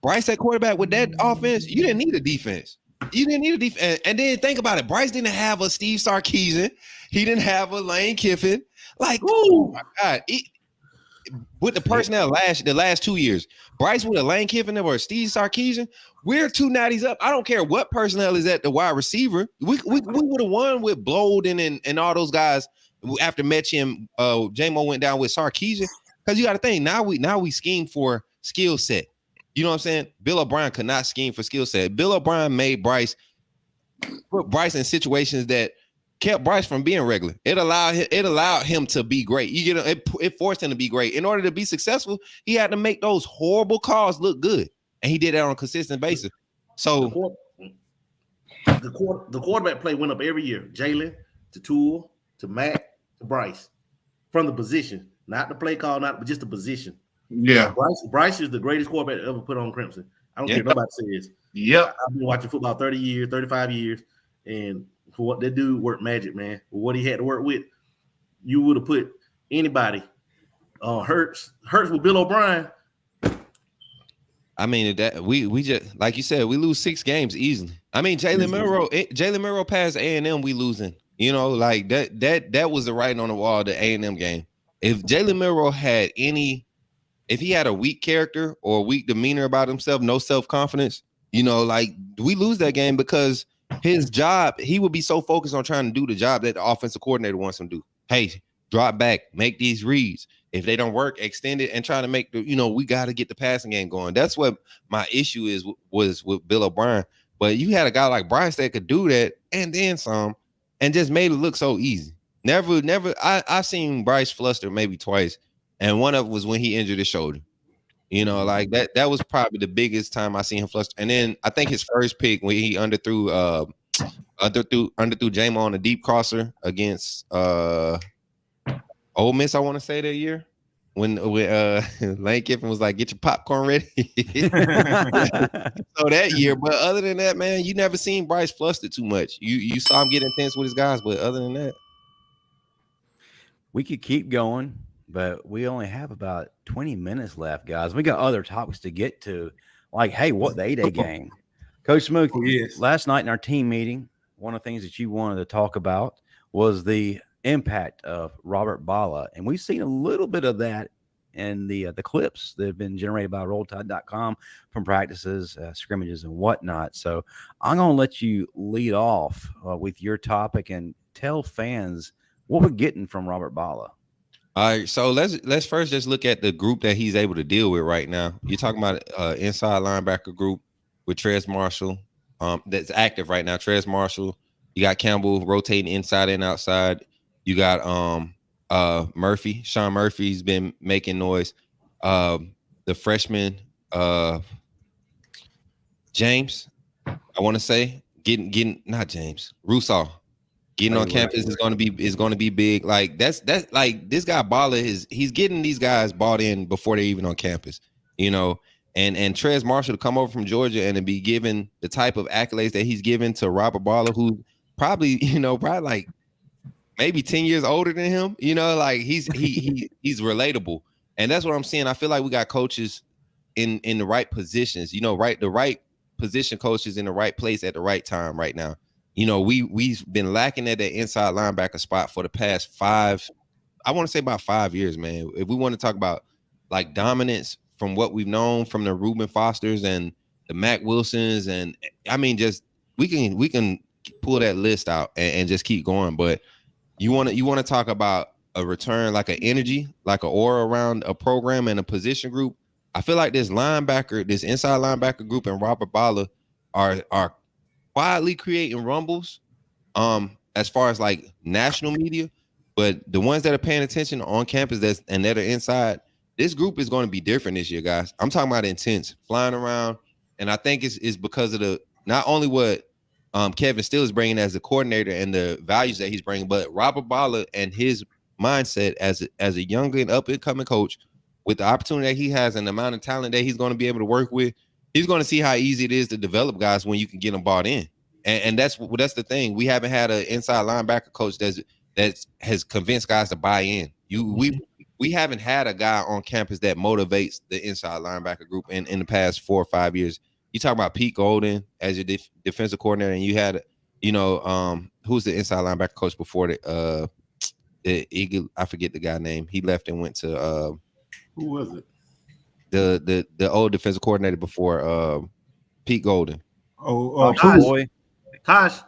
Speaker 3: Bryce at quarterback with that offense, you didn't need a defense. And then think about it. Bryce didn't have a Steve Sarkisian. He didn't have a Lane Kiffin. Like, oh my God. With the personnel the last 2 years, Bryce with a Lane Kiffin or a Steve Sarkisian, we're 2 natties up. I don't care what personnel is at the wide receiver. We would have won with Bloden and all those guys after Mechie and J-Mo went down with Sarkisian. Because you got to think, now we scheme for skill set. You know what I'm saying? Bill O'Brien could not scheme for skill set. Bill O'Brien put Bryce in situations that kept Bryce from being regular. It allowed him to be great. It forced him to be great. In order to be successful, he had to make those horrible calls look good, and he did that on a consistent basis. So
Speaker 2: the quarterback play went up every year. Jalen to Tua to Matt to Bryce from the position, not the play call, but just the position.
Speaker 1: Yeah,
Speaker 2: Bryce is the greatest quarterback ever put on Crimson. I don't care what nobody says.
Speaker 1: Yep,
Speaker 2: I've been watching football 30 years, 35 years, and for what that dude worked magic, man. For what he had to work with, you would have put anybody. Hurts with Bill O'Brien.
Speaker 3: I mean, that we just like you said, we lose 6 games easily. I mean, Jalen Milroe passed A&M, we losing. Like that was the writing on the wall of the A&M game. If Jalen Milroe had if he had a weak character or a weak demeanor about himself, no self-confidence, like we lose that game because his job, he would be so focused on trying to do the job that the offensive coordinator wants him to do. Hey, drop back, make these reads. If they don't work, extend it and try to make we got to get the passing game going. That's what my issue was with Bill O'Brien. But you had a guy like Bryce that could do that and then some and just made it look so easy. Never. I seen Bryce fluster maybe twice. And one of it was when he injured his shoulder. Like that was probably the biggest time I seen him fluster. And then I think his first pick when he underthrew J-Mo on a deep crosser against Ole Miss, I want to say that year. When Lane Kiffin was like, get your popcorn ready. So that year. But other than that, man, you never seen Bryce fluster too much. You saw him get intense with his guys, but other than that.
Speaker 5: We could keep going. But we only have about 20 minutes left, guys. We got other topics to get to. Like, hey, what the 8-day game? Coach Smooth, last night in our team meeting, one of the things that you wanted to talk about was the impact of Robert Bala. And we've seen a little bit of that in the clips that have been generated by RollTide.com from practices, scrimmages, and whatnot. So I'm going to let you lead off with your topic and tell fans what we're getting from Robert Bala.
Speaker 3: All right, so let's first just look at the group that he's able to deal with right now. You're talking about inside linebacker group with Trez Marshall that's active right now. Trez Marshall, you got Campbell rotating inside and outside. You got Murphy. Sean Murphy's been making noise. The freshman James, I want to say getting not James Rousseau. Getting on campus is going to be big. Like that's like this guy Bala he's getting these guys bought in before they're even on campus, you know. And Trez Marshall to come over from Georgia and to be given the type of accolades that he's given to Robert Bala, who probably like maybe 10 years older than him, you know, like he's relatable. And that's what I'm saying. I feel like we got coaches in the right positions, you know, the right position coaches in the right place at the right time right now. You know, we've been lacking at that inside linebacker spot for the past about 5 years, man. If we want to talk about like dominance from what we've known from the Reuben Fosters and the Mac Wilsons, and I mean, just we can pull that list out and just keep going. But you want to talk about a return, like an energy, like an aura around a program and a position group. I feel like this inside linebacker group and Robert Bala are quietly creating rumbles as far as like national media, but the ones that are paying attention on campus that are inside, this group is going to be different this year, guys. I'm talking about intense, flying around, and I think it's because of the not only what Kevin Steele is bringing as a coordinator and the values that he's bringing, but Robert Bala and his mindset as a younger and up and coming coach with the opportunity that he has and the amount of talent that he's going to be able to work with. He's going to see how easy it is to develop guys when you can get them bought in, and that's the thing. We haven't had an inside linebacker coach that has convinced guys to buy in. We haven't had a guy on campus that motivates the inside linebacker group in the past 4 or 5 years. You talk about Pete Golden as your defensive coordinator, and you had, who's the inside linebacker coach before the Eagle? I forget the guy's name. He left and went to
Speaker 4: who was it?
Speaker 3: The old defensive coordinator before Pete Golden.
Speaker 2: Tosh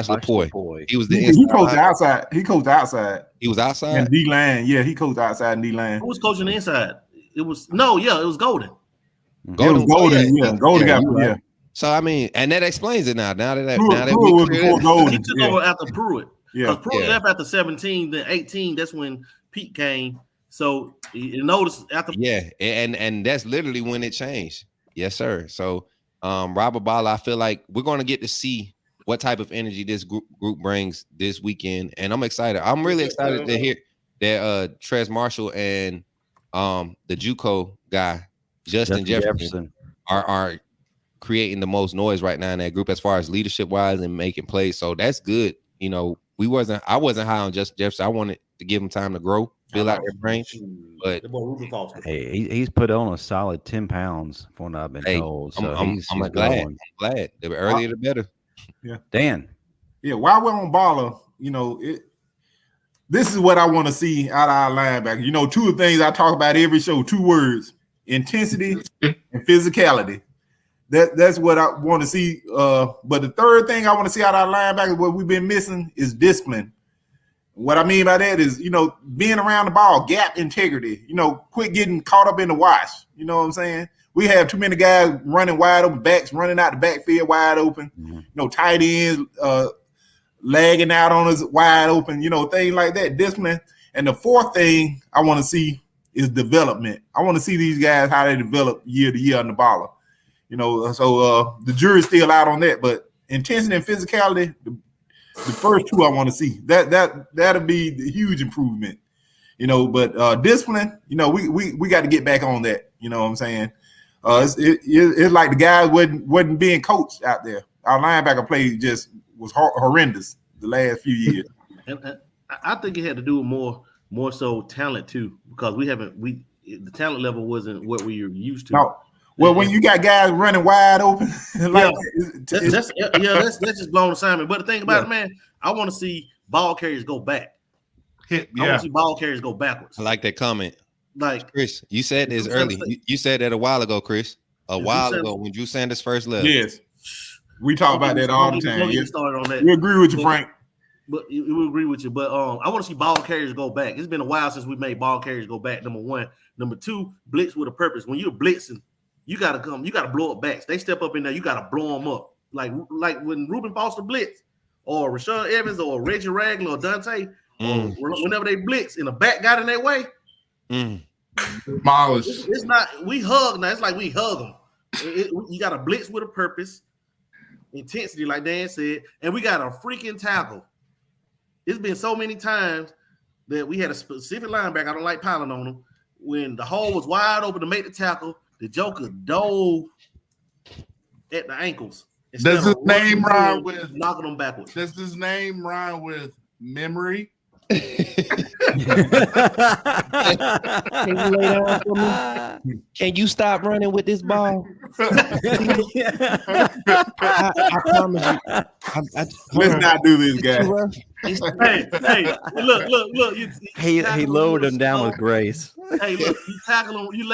Speaker 3: Lapoy. He was
Speaker 4: he coached outside. He coached outside.
Speaker 3: He was outside.
Speaker 4: And D-line, yeah, he coached outside and D-line.
Speaker 2: Who was coaching the inside? It was Golden.
Speaker 4: Golden got yeah.
Speaker 3: So I mean, and that explains it now. Now that
Speaker 4: was before Golden.
Speaker 2: He took over after Pruitt. Because Pruitt left after 17, then 18. That's when Pete came. So you notice after
Speaker 3: and that's literally when it changed. Yes, sir. So Robert Bala, I feel like we're going to get to see what type of energy this group brings this weekend, and I'm excited. I'm really excited to hear that Trez Marshall and the JUCO guy Justin Jefferson are creating the most noise right now in that group as far as leadership wise and making plays. So that's good. You know, I wasn't high on Justin Jefferson. I wanted to give him time to grow, fill out their brain. But
Speaker 5: hey, he's put on a solid 10 pounds from what I've been told. So I'm glad. I'm glad. The earlier the better.
Speaker 4: Yeah.
Speaker 5: Dan.
Speaker 4: Yeah, while we're on Bala, this is what I want to see out of our linebacker. Two of the things I talk about every show, 2 words: intensity and physicality. That's what I want to see. But the third thing I want to see out of our linebackers, what we've been missing, is discipline. What I mean by that is, being around the ball, gap integrity, quit getting caught up in the wash. You know what I'm saying? We have too many guys running wide open, backs running out the backfield wide open, tight ends lagging out on us wide open, things like that, discipline. And the fourth thing I want to see is development. I want to see these guys, how they develop year to year on the baller. So the jury's still out on that, but intensity and physicality, the first 2 I want to see. That'll be the huge improvement, but discipline, we got to get back on that. You know what I'm saying? It's like the guys wasn't being coached out there. Our linebacker play just was horrendous the last few years.
Speaker 2: And I think it had to do with more so talent too, because the talent level wasn't what we were used to.
Speaker 4: No. Well, when you got guys running wide open,
Speaker 2: that's just blown assignment. But the thing about it, man, I want to see ball carriers go back. I want to see ball carriers go backwards.
Speaker 3: I like that comment.
Speaker 2: Like
Speaker 3: Chris, you said this early. You said that a while ago, Chris. A while ago when Drew Sanders first left.
Speaker 4: Yes. We talk about that all the time.
Speaker 2: Yes. Started on that.
Speaker 4: We agree with you, Frank.
Speaker 2: But we agree with you. But I want to see ball carriers go back. It's been a while since we made ball carriers go back. Number one. Number two, blitz with a purpose. When you're blitzing, you gotta blow up backs. They step up in there, you gotta blow them up. Like when Reuben Foster blitz, or Rashawn Evans, or Reggie Ragland, or Dante, or whenever they blitz and the back got in their way. It's not we hug now. It's like we hug them. You got to blitz with a purpose, intensity, like Dan said, and we got a freaking tackle. It's been so many times that we had a specific linebacker. I don't like piling on him. When the hole was wide open to make the tackle, the Joker dove at the ankles.
Speaker 1: Does his name rhyme with
Speaker 2: knocking them backwards?
Speaker 1: Does his name rhyme with memory?
Speaker 6: Can you lay down for me? Can you stop running with this ball? I promise you.
Speaker 4: Let's not do this, guys.
Speaker 2: Hey, look.
Speaker 5: He lowered him down with grace.
Speaker 2: Hey, look, you tackle him, you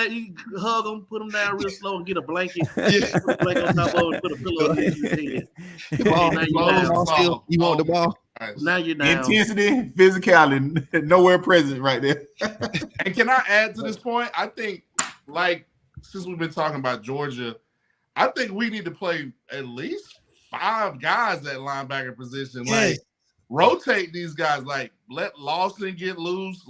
Speaker 2: hug him, put him down real slow, and get a blanket. Put a blanket on top of him, put a pillow on his head.
Speaker 3: You want the ball?
Speaker 2: Now you're down.
Speaker 4: Intensity, physicality, nowhere present right there.
Speaker 1: And can I add to this point? I think, like, since we've been talking about Georgia, I think we need to play at least 5 guys at linebacker position. Like, rotate these guys. Like, let Lawson get loose.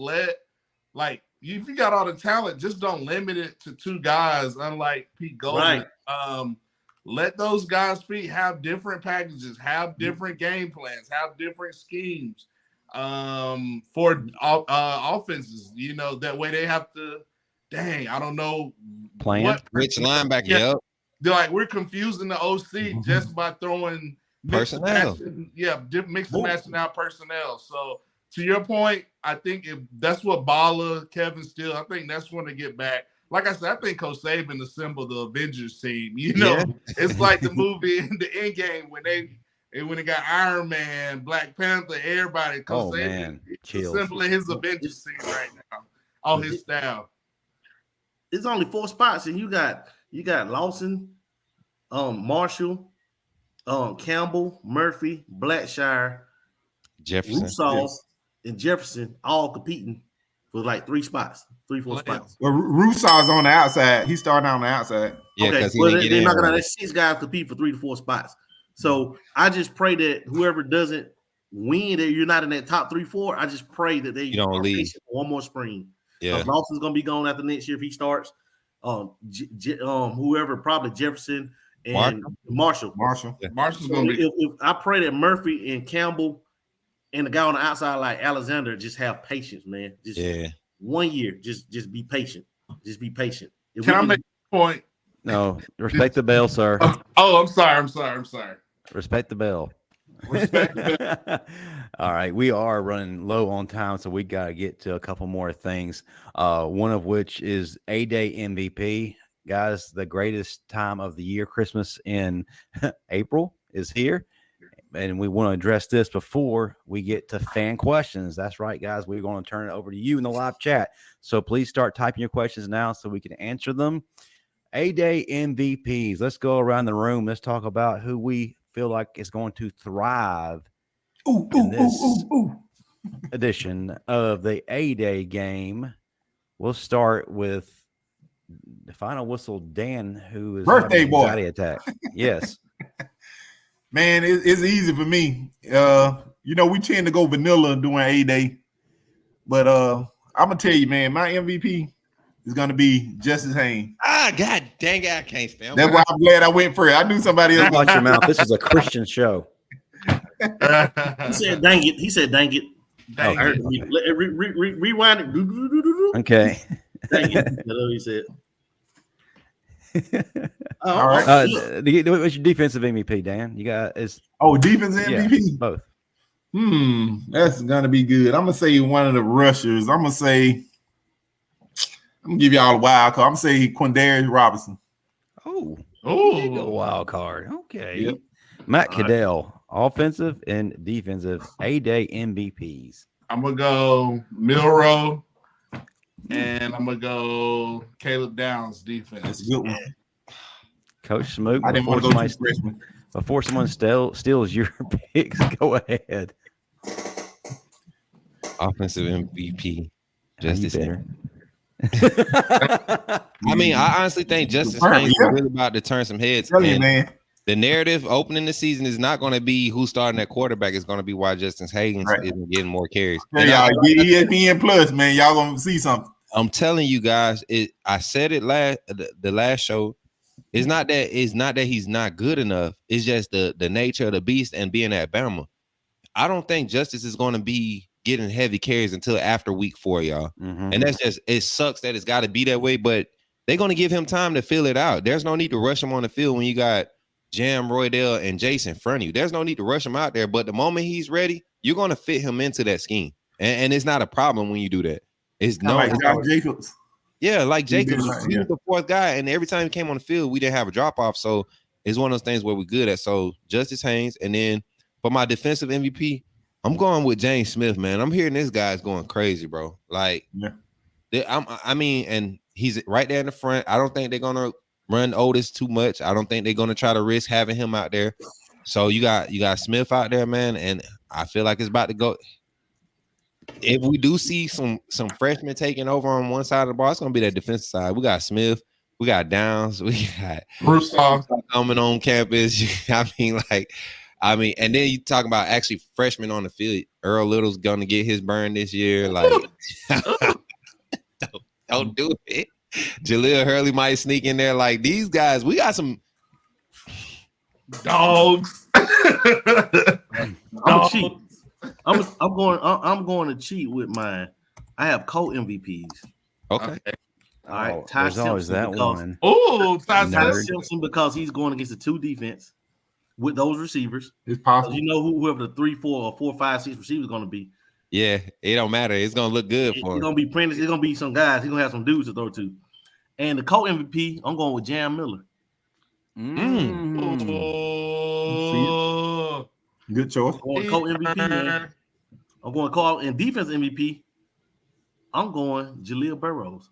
Speaker 1: If you got all the talent, just don't limit it to 2 guys, unlike Pete Goldman.
Speaker 2: Right.
Speaker 1: Let those guys have different packages, have different game plans, have different schemes for offenses. You know, that way they have to, I don't know.
Speaker 5: Plan.
Speaker 3: Which linebacker, yep.
Speaker 1: They're like, we're confusing the OC just by throwing
Speaker 3: personnel.
Speaker 1: Mix and matching out personnel. So to your point, I think that's what Balla, Kevin Steele, I think that's when they get back. Like I said, I think Coach Saban assembled the Avengers team. You know, it's like the movie in the Endgame when they got Iron Man, Black Panther, everybody. Coach Saban assembling his Avengers team right now. All his style.
Speaker 2: It's only 4 spots, and you got Lawson, Marshall, Campbell, Murphy, Blackshire,
Speaker 3: Jefferson,
Speaker 2: Russaw, and Jefferson all competing for like 3 spots, 3-4 spots.
Speaker 4: Well, Russaw's on the outside. He's starting out on the outside.
Speaker 3: Yeah,
Speaker 2: okay, well, they're not gonna let 6 guys compete for 3 to 4 spots. So I just pray that whoever doesn't win, that you're not in that top 3-4. I just pray that they
Speaker 3: don't leave
Speaker 2: one more spring.
Speaker 3: Yeah,
Speaker 2: Lawson's gonna be gone after next year if he starts. Whoever, probably Jefferson and Marshall.
Speaker 1: Marshall's gonna be.
Speaker 2: If I pray that Murphy and Campbell and the guy on the outside like Alexander just have patience, man. Just 1 year. Just be patient. Just be patient.
Speaker 1: Can I make a point?
Speaker 5: No, respect the bell, sir.
Speaker 1: I'm sorry.
Speaker 5: Respect the bell.
Speaker 1: Respect the bell.
Speaker 5: All right, we are running low on time, so we got to get to a couple more things. One of which is A-Day MVP. Guys, the greatest time of the year, Christmas in April, is here. And we want to address this before we get to fan questions. That's right, guys. We're going to turn it over to you in the live chat. So please start typing your questions now so we can answer them. A-Day MVPs. Let's go around the room. Let's talk about who we feel like is going to thrive in this edition of the A-Day game. We'll start with the final whistle, Dan, who is
Speaker 4: birthday boy
Speaker 5: attack. Yes.
Speaker 4: Man, it's easy for me. We tend to go vanilla during A-Day. But I'm going to tell you, man, my MVP is going to be Justice Haynes.
Speaker 3: God dang it, I can't stand.
Speaker 4: That's why I'm glad I went first. I knew somebody else.
Speaker 5: Watch your mouth. This is a Christian show.
Speaker 2: He said, dang it. Rewind it.
Speaker 5: Okay.
Speaker 2: Dang it. That's what he said.
Speaker 4: All right.
Speaker 5: What's your defensive MVP, Dan? You got
Speaker 4: defense MVP?
Speaker 5: Yeah, both.
Speaker 4: That's gonna be good. I'm gonna say one of the rushers. I'm gonna give y'all a wild card. I'm gonna say Quindarius Robinson.
Speaker 5: Oh, wild card. Okay.
Speaker 4: Yep.
Speaker 5: Matt Caddell, offensive and defensive A-Day MVPs.
Speaker 1: I'm going to go Milroe, and I'm going to go Caleb Downs defense.
Speaker 4: That's a good one.
Speaker 5: Coach Smoot,
Speaker 4: I didn't want to go to freshman.
Speaker 5: Before someone steals your picks, go ahead.
Speaker 3: Offensive MVP. Justice.
Speaker 5: Better.
Speaker 3: I mean, I honestly think Justice Haynes is really about to turn some heads.
Speaker 4: Man.
Speaker 3: The narrative opening the season is not going to be who's starting at quarterback. It's going to be why Justice Haynes isn't getting more carries.
Speaker 4: Yeah, y'all get ESPN Plus, man. Y'all gonna see something.
Speaker 3: I'm telling you guys, I said it the last show. It's not that he's not good enough. It's just the nature of the beast and being at Bama. I don't think Justice is going to be getting heavy carries until after week 4, y'all.
Speaker 5: Mm-hmm.
Speaker 3: And that's just, it sucks that it's got to be that way, but they're going to give him time to fill it out. There's no need to rush him on the field when you got Jam, Roydell, and Jason in front of you. There's no need to rush him out there, but the moment he's ready, you're going to fit him into that scheme. And it's not a problem when you do that. It's no
Speaker 4: like Jacobs.
Speaker 3: Yeah, like Jacobs, he
Speaker 4: yeah.
Speaker 3: was the 4th guy, and every time he came on the field, we didn't have a drop-off, so it's one of those things where we're good at. So Justice Haynes, and then for my defensive MVP, I'm going with James Smith, man. I'm hearing this guy's going crazy, bro. Like, and he's right there in the front. I don't think they're going to run Otis too much. I don't think they're going to try to risk having him out there. So you got Smith out there, man, and I feel like it's about to go. If we do see some freshmen taking over on one side of the ball, it's going to be that defensive side. We got Smith. We got Downs. We got
Speaker 1: Bruce
Speaker 3: coming on campus. And then you talk about actually freshmen on the field. Earl Little's going to get his burn this year. Like, don't do it. Jaleel Hurley might sneak in there. Like, these guys, we got some
Speaker 1: dogs.
Speaker 2: I'm cheat. I'm going to cheat with mine. I have co-MVPs.
Speaker 3: Okay.
Speaker 2: All right. Ty
Speaker 5: There's always
Speaker 2: Simpson
Speaker 5: that one.
Speaker 1: Oh,
Speaker 2: Ty Simpson, because he's going against the 2 defense with those receivers.
Speaker 4: It's possible.
Speaker 2: You know whoever the 3, 4, or 4, 5, 6 receivers going to be.
Speaker 3: Yeah, it don't matter. It's gonna look good for him.
Speaker 2: It's gonna be Prentice. It's gonna be some guys. He's gonna have some dudes to throw to. And the co-MVP, I'm going with Jam Miller.
Speaker 1: Oh.
Speaker 4: Good choice.
Speaker 2: I'm going co-MVP, man. I'm going call and defense MVP. I'm going Jaleel Burrows.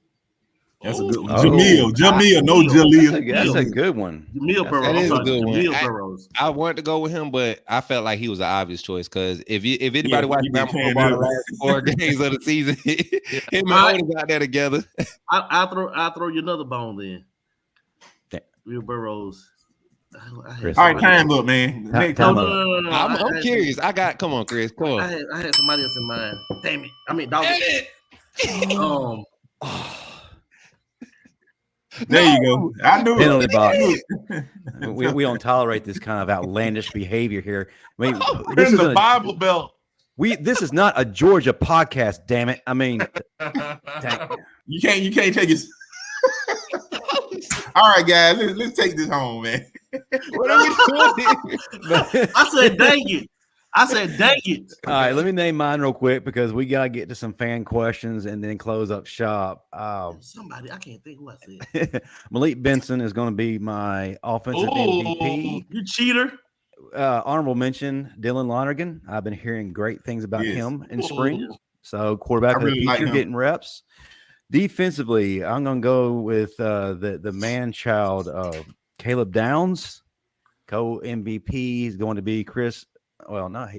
Speaker 4: That's a good one. Jamil, no Jaleel.
Speaker 5: That's a good one.
Speaker 2: Jamil Burrows.
Speaker 3: That is a good one.
Speaker 2: Jamil Burrows.
Speaker 3: I wanted to go with him, but I felt like he was an obvious choice because if anybody watched Bama football the last 4 games of the season, him and Otis out there together.
Speaker 2: I'll throw you another bone then. Jamil Burrows.
Speaker 4: All right, time up, man.
Speaker 2: No.
Speaker 3: I'm curious. Come on, Chris. Come on.
Speaker 2: I had somebody else in mind. Damn it. I mean, dog.
Speaker 4: There you go. I knew
Speaker 5: Penalty
Speaker 4: it.
Speaker 5: box. we don't tolerate this kind of outlandish behavior here. I mean,
Speaker 1: This is the Bible Belt.
Speaker 5: This is not a Georgia podcast. Damn it! I mean,
Speaker 4: you can't take it. All right, guys, let's take this home, man.
Speaker 3: What are we doing?
Speaker 2: I said, dang it.
Speaker 5: All right, let me name mine real quick because we gotta get to some fan questions and then close up shop.
Speaker 2: Somebody, I can't think who I said.
Speaker 5: Malik Benson is going to be my offensive MVP.
Speaker 2: You cheater.
Speaker 5: Honorable mention, Dylan Lonergan. I've been hearing great things about him in spring. So quarterback of the future, getting reps. Defensively, I'm going to go with the man child of Caleb Downs. Co-MVP is going to be Chris. Well, no,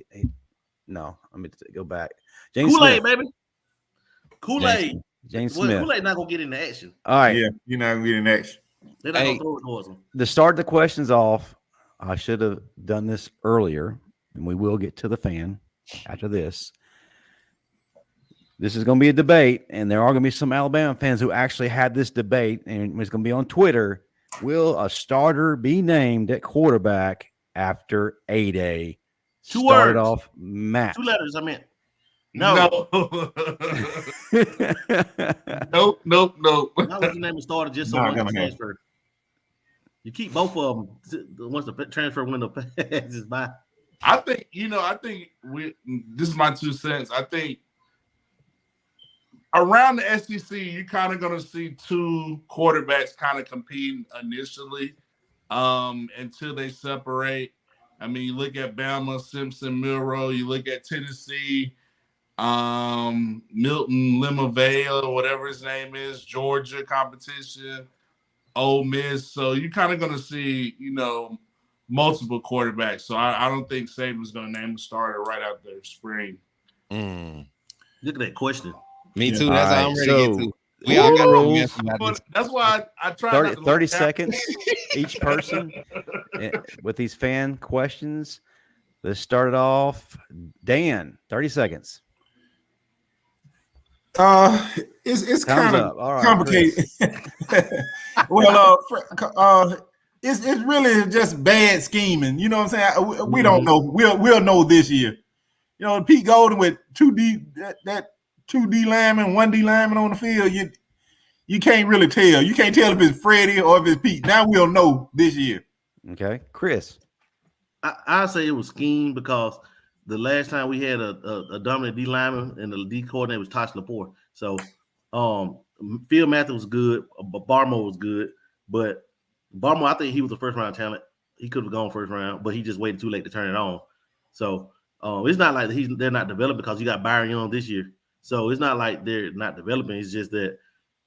Speaker 5: no. Let me go back. James
Speaker 2: Kool-Aid,
Speaker 5: Smith.
Speaker 2: baby. Kool-Aid.
Speaker 5: James Smith.
Speaker 2: Kool-Aid not going to get into action.
Speaker 5: All right.
Speaker 4: Yeah, you're not going to get in action.
Speaker 2: They're not going to throw it towards him.
Speaker 5: To start the questions off, I should have done this earlier, and we will get to the fan after this. This is going to be a debate, and there are going to be some Alabama fans who actually had this debate, and it's going to be on Twitter. Will a starter be named at quarterback after A-Day?
Speaker 2: Start
Speaker 5: off, Matt.
Speaker 2: 2 letters, I meant. No.
Speaker 1: Nope.
Speaker 2: Not what your name is started just so one can transfer. You keep both of them once the transfer window passes by.
Speaker 1: I think this is my 2 cents. I think around the SEC, you're kind of going to see 2 quarterbacks kind of competing initially until they separate. I mean, you look at Bama, Simpson, Milroe. You look at Tennessee, Milton Limavale, or whatever his name is, Georgia competition, Ole Miss. So you're kind of going to see, multiple quarterbacks. So I don't think Saban's going to name a starter right after spring.
Speaker 2: Look at that question.
Speaker 3: Me too. That's all I'm ready to get to.
Speaker 5: We all got rules.
Speaker 1: That's why I try
Speaker 5: 30 seconds each person with these fan questions. Let's start it off. Dan, 30 seconds.
Speaker 4: It's kind of complicated. Well, it's really just bad scheming. You know what I'm saying? We don't know. We'll know this year. Pete Golden with 2D that 2D lineman, 1D lineman on the field. You can't really tell. You can't tell if it's Freddie or if it's Pete. Now we'll know this year.
Speaker 5: Okay, Chris.
Speaker 2: I say it was scheme because the last time we had a dominant D lineman and the D coordinator was Tosh Lepore. So Phil Matthews was good, Barmo was good, but Barmo, I think he was a first round talent. He could have gone first round, but he just waited too late to turn it on. So it's not like they're not developing because you got Byron Young this year. So it's not like they're not developing. It's just that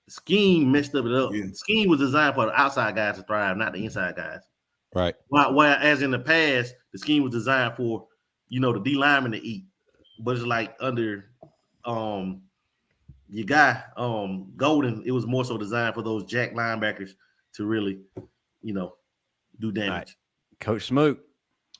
Speaker 2: scheme messed up. Yeah. Scheme was designed for the outside guys to thrive, not the inside guys.
Speaker 3: Right.
Speaker 2: Whereas in the past, the scheme was designed for, the D lineman to eat. But it's like under your guy, Golden, it was more so designed for those jack linebackers to really, do damage.
Speaker 5: Right. Coach Smoot.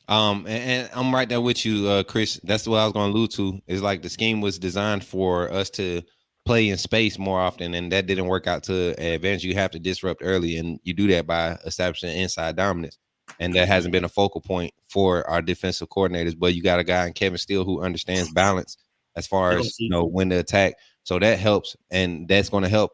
Speaker 3: And I'm right there with you, Chris. That's what I was going to allude to. Is like the scheme was designed for us to play in space more often, and that didn't work out to an advantage. You have to disrupt early, and you do that by establishing inside dominance. And that hasn't been a focal point for our defensive coordinators. But you got a guy in Kevin Steele who understands balance as far as when to attack. So that helps, and that's going to help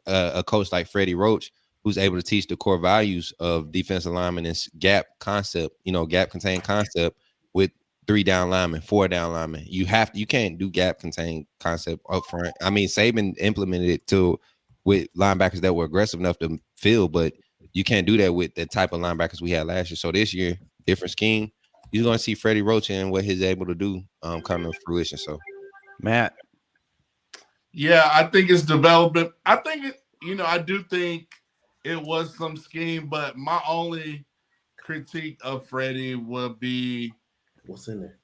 Speaker 3: a coach like Freddie Roach, who's able to teach the core values of defensive lineman and gap concept, gap contained concept with 3 down linemen, 4 down linemen. You can't do gap contained concept up front. I mean, Saban implemented it with linebackers that were aggressive enough to fill, but you can't do that with the type of linebackers we had last year. So this year, different scheme. You're going to see Freddie Roach and what he's able to do come to fruition. So,
Speaker 5: Matt.
Speaker 1: Yeah, I think it's development. I think I do think it was some scheme, but my only critique of Freddie would be
Speaker 2: what's in there.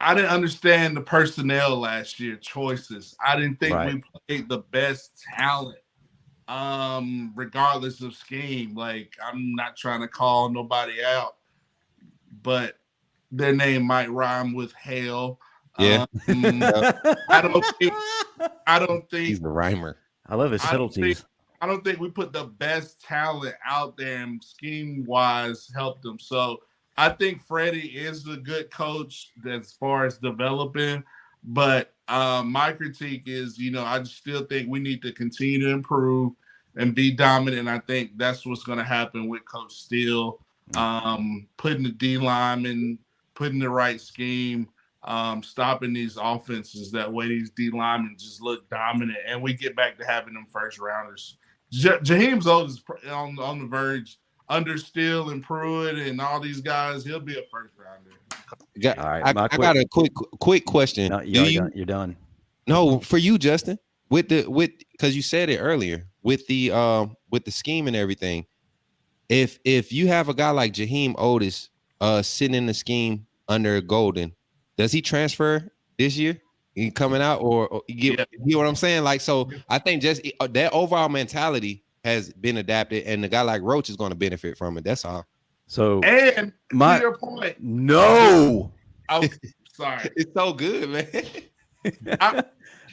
Speaker 1: I didn't understand the personnel last year choices. I didn't think we played the best talent, regardless of scheme. Like, I'm not trying to call nobody out, but their name might rhyme with hell.
Speaker 3: Yeah,
Speaker 1: I don't think
Speaker 3: he's the rhymer.
Speaker 5: I love his subtleties.
Speaker 1: I don't think we put the best talent out there and scheme-wise helped them. So I think Freddie is a good coach as far as developing. But my critique is, I just still think we need to continue to improve and be dominant. And I think that's what's going to happen with Coach Steele, putting the D-line in, putting the right scheme, stopping these offenses. That way these D-linemen just look dominant. And we get back to having them first-rounders. Jaheim Zold is on the verge under Steele and Pruitt and all these guys. He'll be a first rounder.
Speaker 3: All right, I got a quick question.
Speaker 5: No, you're done.
Speaker 3: No, for you, Justin. Because you said it earlier with the scheme and everything. If you have a guy like Jaheim Otis sitting in the scheme under Golden, does he transfer this year? He coming out or you get what I'm saying? Like, so I think just that overall mentality has been adapted, and the guy like Roach is going to benefit from it. That's all.
Speaker 1: So, and to your point,
Speaker 5: no,
Speaker 1: I'm sorry,
Speaker 3: it's so good, man.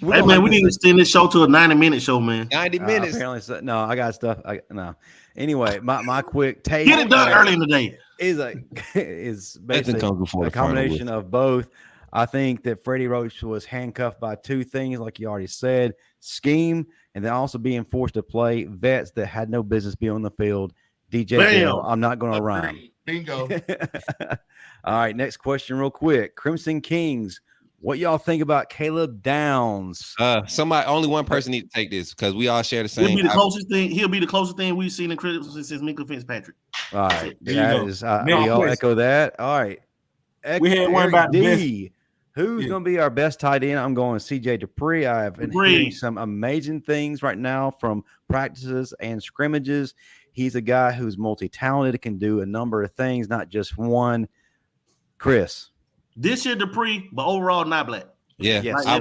Speaker 2: Hey man, we need to extend this show to a 90-minute show, man.
Speaker 3: 90 minutes.
Speaker 5: Apparently, so, no, I got stuff. No. Anyway, my quick take.
Speaker 2: Get it done early in the day.
Speaker 5: Is basically a combination of both. I think that Freddie Roach was handcuffed by 2 things, like you already said: scheme, and then also being forced to play vets that had no business being on the field. DJ Bell, I'm not going to rhyme.
Speaker 1: Bingo.
Speaker 5: All right, next question real quick. Crimson Kings, what y'all think about Caleb Downs?
Speaker 3: Only one person need to take this because we all share the same.
Speaker 2: He'll be the closest thing we've seen in criticism since Minkah Fitzpatrick.
Speaker 5: All right.
Speaker 4: There you go.
Speaker 5: We all echo that. All right.
Speaker 4: We had one about
Speaker 5: D. Who's going to be our best tight end? I'm going CJ Dupree. I have been hearing some amazing things right now from practices and scrimmages. He's a guy who's multi-talented, can do a number of things, not just one. Chris.
Speaker 2: This year Dupree, but overall not black.
Speaker 3: Yeah,
Speaker 5: yes.
Speaker 1: I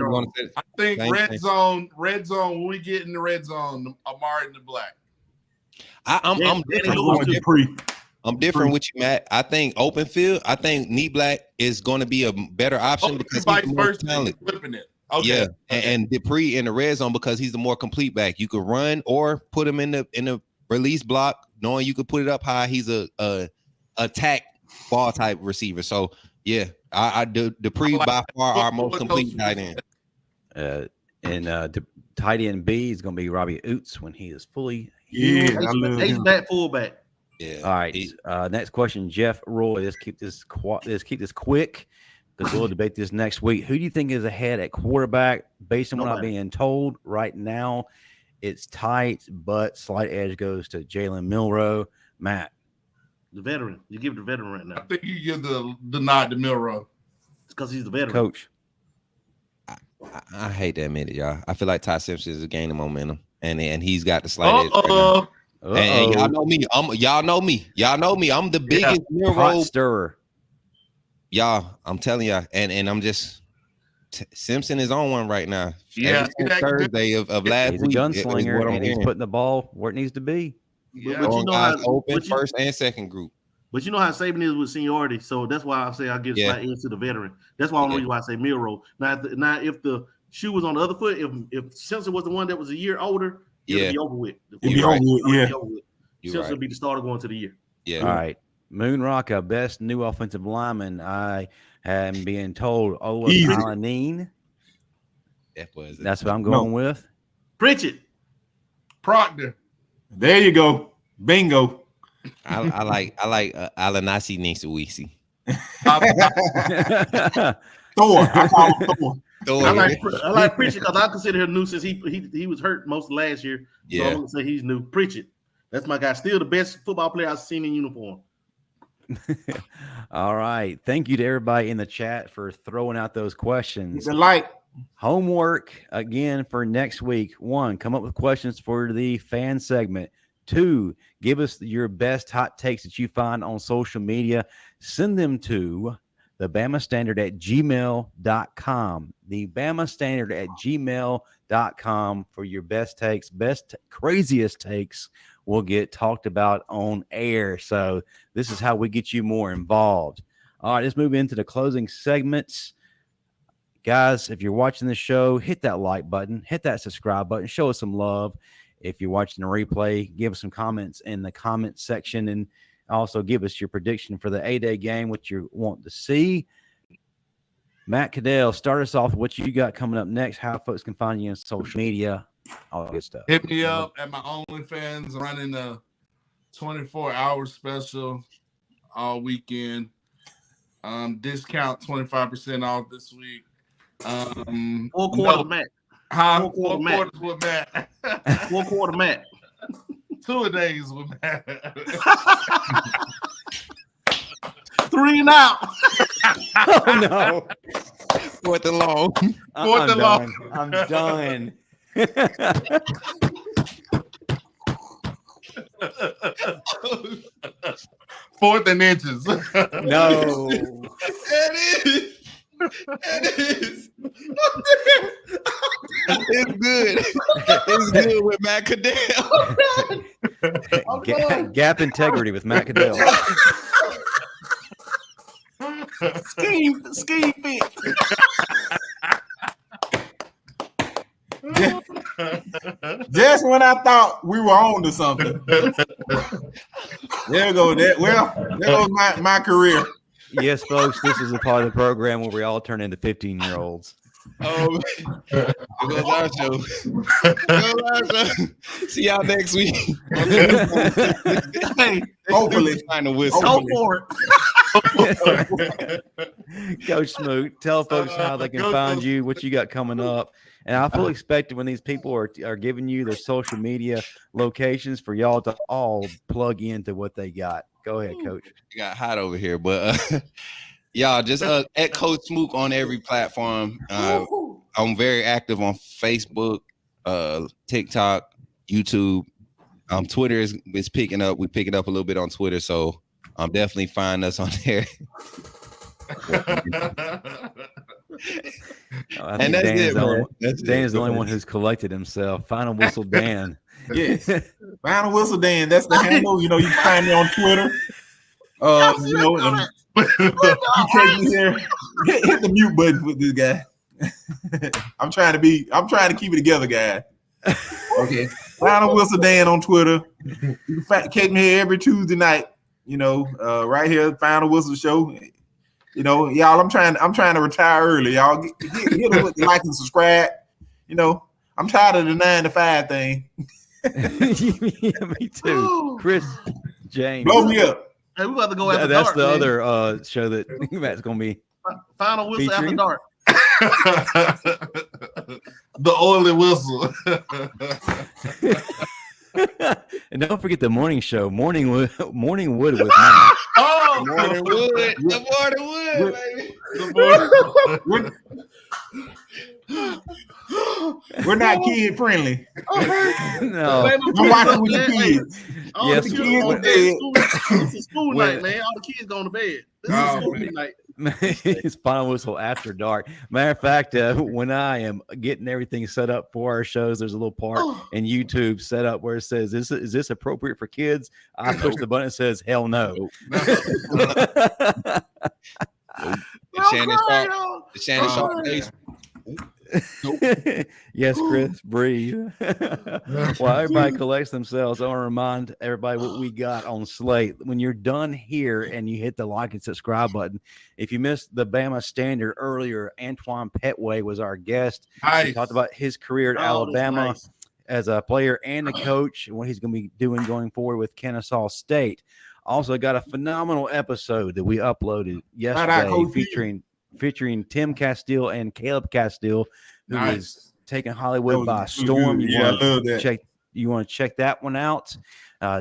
Speaker 1: think red zone. When we get in the red zone, Amari in the black.
Speaker 3: I'm different with you, Matt. I think open field. I think knee black is going to be a better option because he's more talented.
Speaker 1: Flipping it. Okay.
Speaker 3: Yeah, and Dupree in the red zone because he's the more complete back. You could run or put him in the release block, knowing you could put it up high. He's a attack ball type receiver. So yeah, I do Dupree by far our most complete tight end.
Speaker 5: The tight end B is going to be Robbie Oots when he is fully.
Speaker 2: Yeah, H-back, fullback.
Speaker 3: Yeah.
Speaker 5: All right. Next question, Jeff Roy. Let's keep this quick because we'll debate this next week. Who do you think is ahead at quarterback based on what I'm being told right now? It's tight, but slight edge goes to Jalen Milroe. Matt.
Speaker 2: The veteran. You give the veteran right now.
Speaker 1: I think you give the nod to Milroe.
Speaker 2: It's because he's the veteran.
Speaker 5: Coach.
Speaker 3: I hate to admit it, y'all. I feel like Ty Simpson is gaining momentum, and he's got the slight edge. And y'all know me. Y'all know me. I'm the biggest Milroe
Speaker 5: stirrer.
Speaker 3: Y'all, I'm telling y'all, and I'm just Simpson is on one right now.
Speaker 1: Yeah,
Speaker 3: Thursday of last
Speaker 5: week.
Speaker 3: He's
Speaker 5: a gunslinger, and he's putting the ball where it needs to be.
Speaker 2: Yeah, but you know how
Speaker 3: open first and second group.
Speaker 2: But you know how Saban is with seniority, so that's why I say I give slight edge to the veteran. That's why only why I say Milroe. Now, if the shoe was on the other foot, if Simpson was the one that was a year older, it'd be over with. Simpson would be the starter going to the year.
Speaker 3: Yeah.
Speaker 5: All right. Moonrock, our best new offensive lineman. I am being told Alanine. That's what I'm going with.
Speaker 2: Pritchett.
Speaker 1: Proctor.
Speaker 4: There you go. Bingo.
Speaker 3: I like Alanasi Nisawisi.
Speaker 4: Thor. I call him Thor.
Speaker 2: I like Pritchett because I consider him new since he was hurt most of last year. So I'm gonna say he's new. Pritchett. That's my guy. Still the best football player I've seen in uniform.
Speaker 5: All right. Thank you to everybody in the chat for throwing out those questions.
Speaker 4: The light.
Speaker 5: Homework again for next week. 1, come up with questions for the fan segment. 2, give us your best hot takes that you find on social media. Send them to the Bama Standard at gmail.com. The Bama Standard at gmail.com for your best takes, craziest takes will get talked about on air. So this is how we get you more involved. All right, let's move into the closing segments. Guys, if you're watching the show, hit that like button, hit that subscribe button, show us some love. If you're watching the replay, give us some comments in the comment section and also give us your prediction for the A-Day game, what you want to see. Matt Caddell, start us off with what you got coming up next, how folks can find you on social media, all that good stuff.
Speaker 1: Hit me up at my OnlyFans, running a 24-hour special all weekend. Discount 25% off this week.
Speaker 2: 4 quarters, Matt.
Speaker 1: 4 quarters with Matt.
Speaker 2: 4 quarter Matt.
Speaker 1: 2 a days with Matt.
Speaker 2: 3 and out.
Speaker 5: Oh no.
Speaker 3: 4th and long.
Speaker 5: I'm done.
Speaker 1: Fourth and inches.
Speaker 5: No.
Speaker 3: It is. It's good. It's good with Matt Caddell.
Speaker 5: Gap integrity with Matt Caddell.
Speaker 2: Scheme fit.
Speaker 4: Just when I thought we were on to something. There goes my career.
Speaker 5: Yes, folks, this is a part of the program where we all turn into 15-year-olds.
Speaker 3: Oh, it goes our show. See y'all next week.
Speaker 4: Hey, hopefully.
Speaker 2: Go for it.
Speaker 5: Coach Smoot, tell folks how they can find you, what you got coming up, And I fully expect when these people are giving you their social media locations for y'all to all plug into what they got. Go ahead, Coach.
Speaker 3: It got hot over here, but y'all just at Coach Smook on every platform. I'm very active on Facebook, TikTok, YouTube. Twitter is picking up. We pick it up a little bit on Twitter, so definitely find us on there.
Speaker 5: And that's Dan's it, man. Dan's the only one who's collected himself. Final Whistle Dan.
Speaker 4: Yes. Final Whistle Dan. That's the handle. You can find me on Twitter. You take me here. Hit the mute button with this guy. I'm trying to keep it together, guys. Okay. Final Whistle Dan on Twitter. You can catch me here every Tuesday night. Right here, Final Whistle Show. Y'all, I'm trying to retire early. Y'all hit them with the like and subscribe. I'm tired of the 9 to 5 thing.
Speaker 5: Yeah, me too. Chris James.
Speaker 2: Blow me up. Hey, we about to go after
Speaker 5: dark. That's the
Speaker 2: man.
Speaker 5: Other show that Matt's gonna be.
Speaker 2: Final Whistle
Speaker 5: featuring.
Speaker 2: After Dark.
Speaker 1: The oily whistle.
Speaker 5: And don't forget the morning show, Morning Wood with Matt.
Speaker 1: Oh,
Speaker 3: Morning Wood, the Morning Wood, baby.
Speaker 4: We're not kid friendly.
Speaker 5: No,
Speaker 4: I'm watching with the kids.
Speaker 5: Yes,
Speaker 2: the kids go to bed. It's school night, man. All the kids going to bed. This is school night.
Speaker 5: It's Final Whistle After Dark. Matter of fact, when I am getting everything set up for our shows, there's a little part in YouTube set up where it says, "Is this appropriate for kids?" I push the button. It says, "Hell no."
Speaker 3: The Shannon Sharp face.
Speaker 5: Yes, Chris, breathe. While everybody collects themselves, I want to remind everybody what we got on slate. When you're done here and you hit the like and subscribe button, if you missed the Bama Standard earlier, Antoine Petway was our guest.
Speaker 1: Nice.
Speaker 5: He talked about his career at Alabama as a player and a coach and what he's going to be doing going forward with Kennesaw State. Also got a phenomenal episode that we uploaded yesterday featuring Tim Castile and Caleb Castile, who is taking Hollywood by storm. You want to check that one out.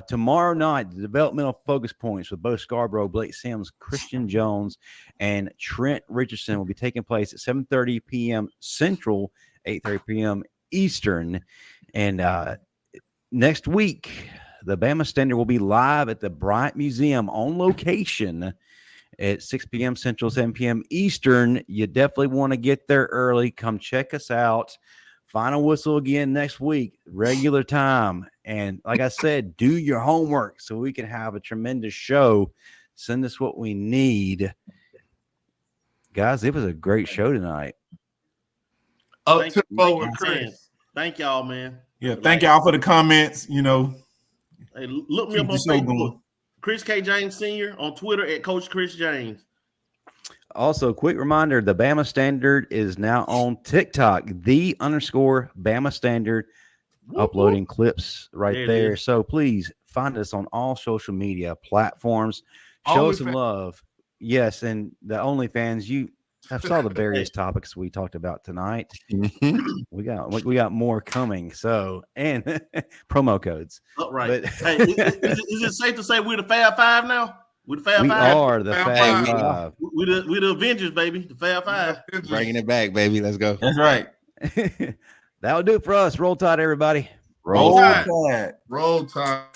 Speaker 5: Tomorrow night, the developmental focus points with Bo Scarborough, Blake Sims, Christian Jones, and Trent Richardson will be taking place at 7:30 p.m. Central, 8:30 p.m. Eastern. And next week, the Bama Standard will be live at the Bryant Museum on location at 6 p.m. Central, 7 p.m. Eastern. You definitely want to get there early. Come check us out. Final Whistle again next week, regular time. And like I said, do your homework so we can have a tremendous show. Send us what we need. Guys, it was a great show tonight.
Speaker 1: Up to forward, Chris.
Speaker 2: Thank y'all, man.
Speaker 4: Yeah, thank y'all for the comments.
Speaker 2: Hey, look me up on Facebook. Chris K. James Sr. on Twitter at Coach Chris James.
Speaker 5: Also, quick reminder, the Bama Standard is now on TikTok, _Bama Standard, uploading clips there. So please find us on all social media platforms. Show us some love. Yes, and the OnlyFans, I saw the various topics we talked about tonight. We got more coming. So, and promo codes.
Speaker 2: Right. But, hey, is it safe to say we're the Fab Five now? We're the Fab Five.
Speaker 5: We are the Fab Five.
Speaker 2: We're the Avengers, baby. The Fab Five.
Speaker 3: Bringing it back, baby. Let's go.
Speaker 4: That's right.
Speaker 5: That'll do it for us. Roll Tide, everybody.
Speaker 1: Roll Tide. Roll Tide.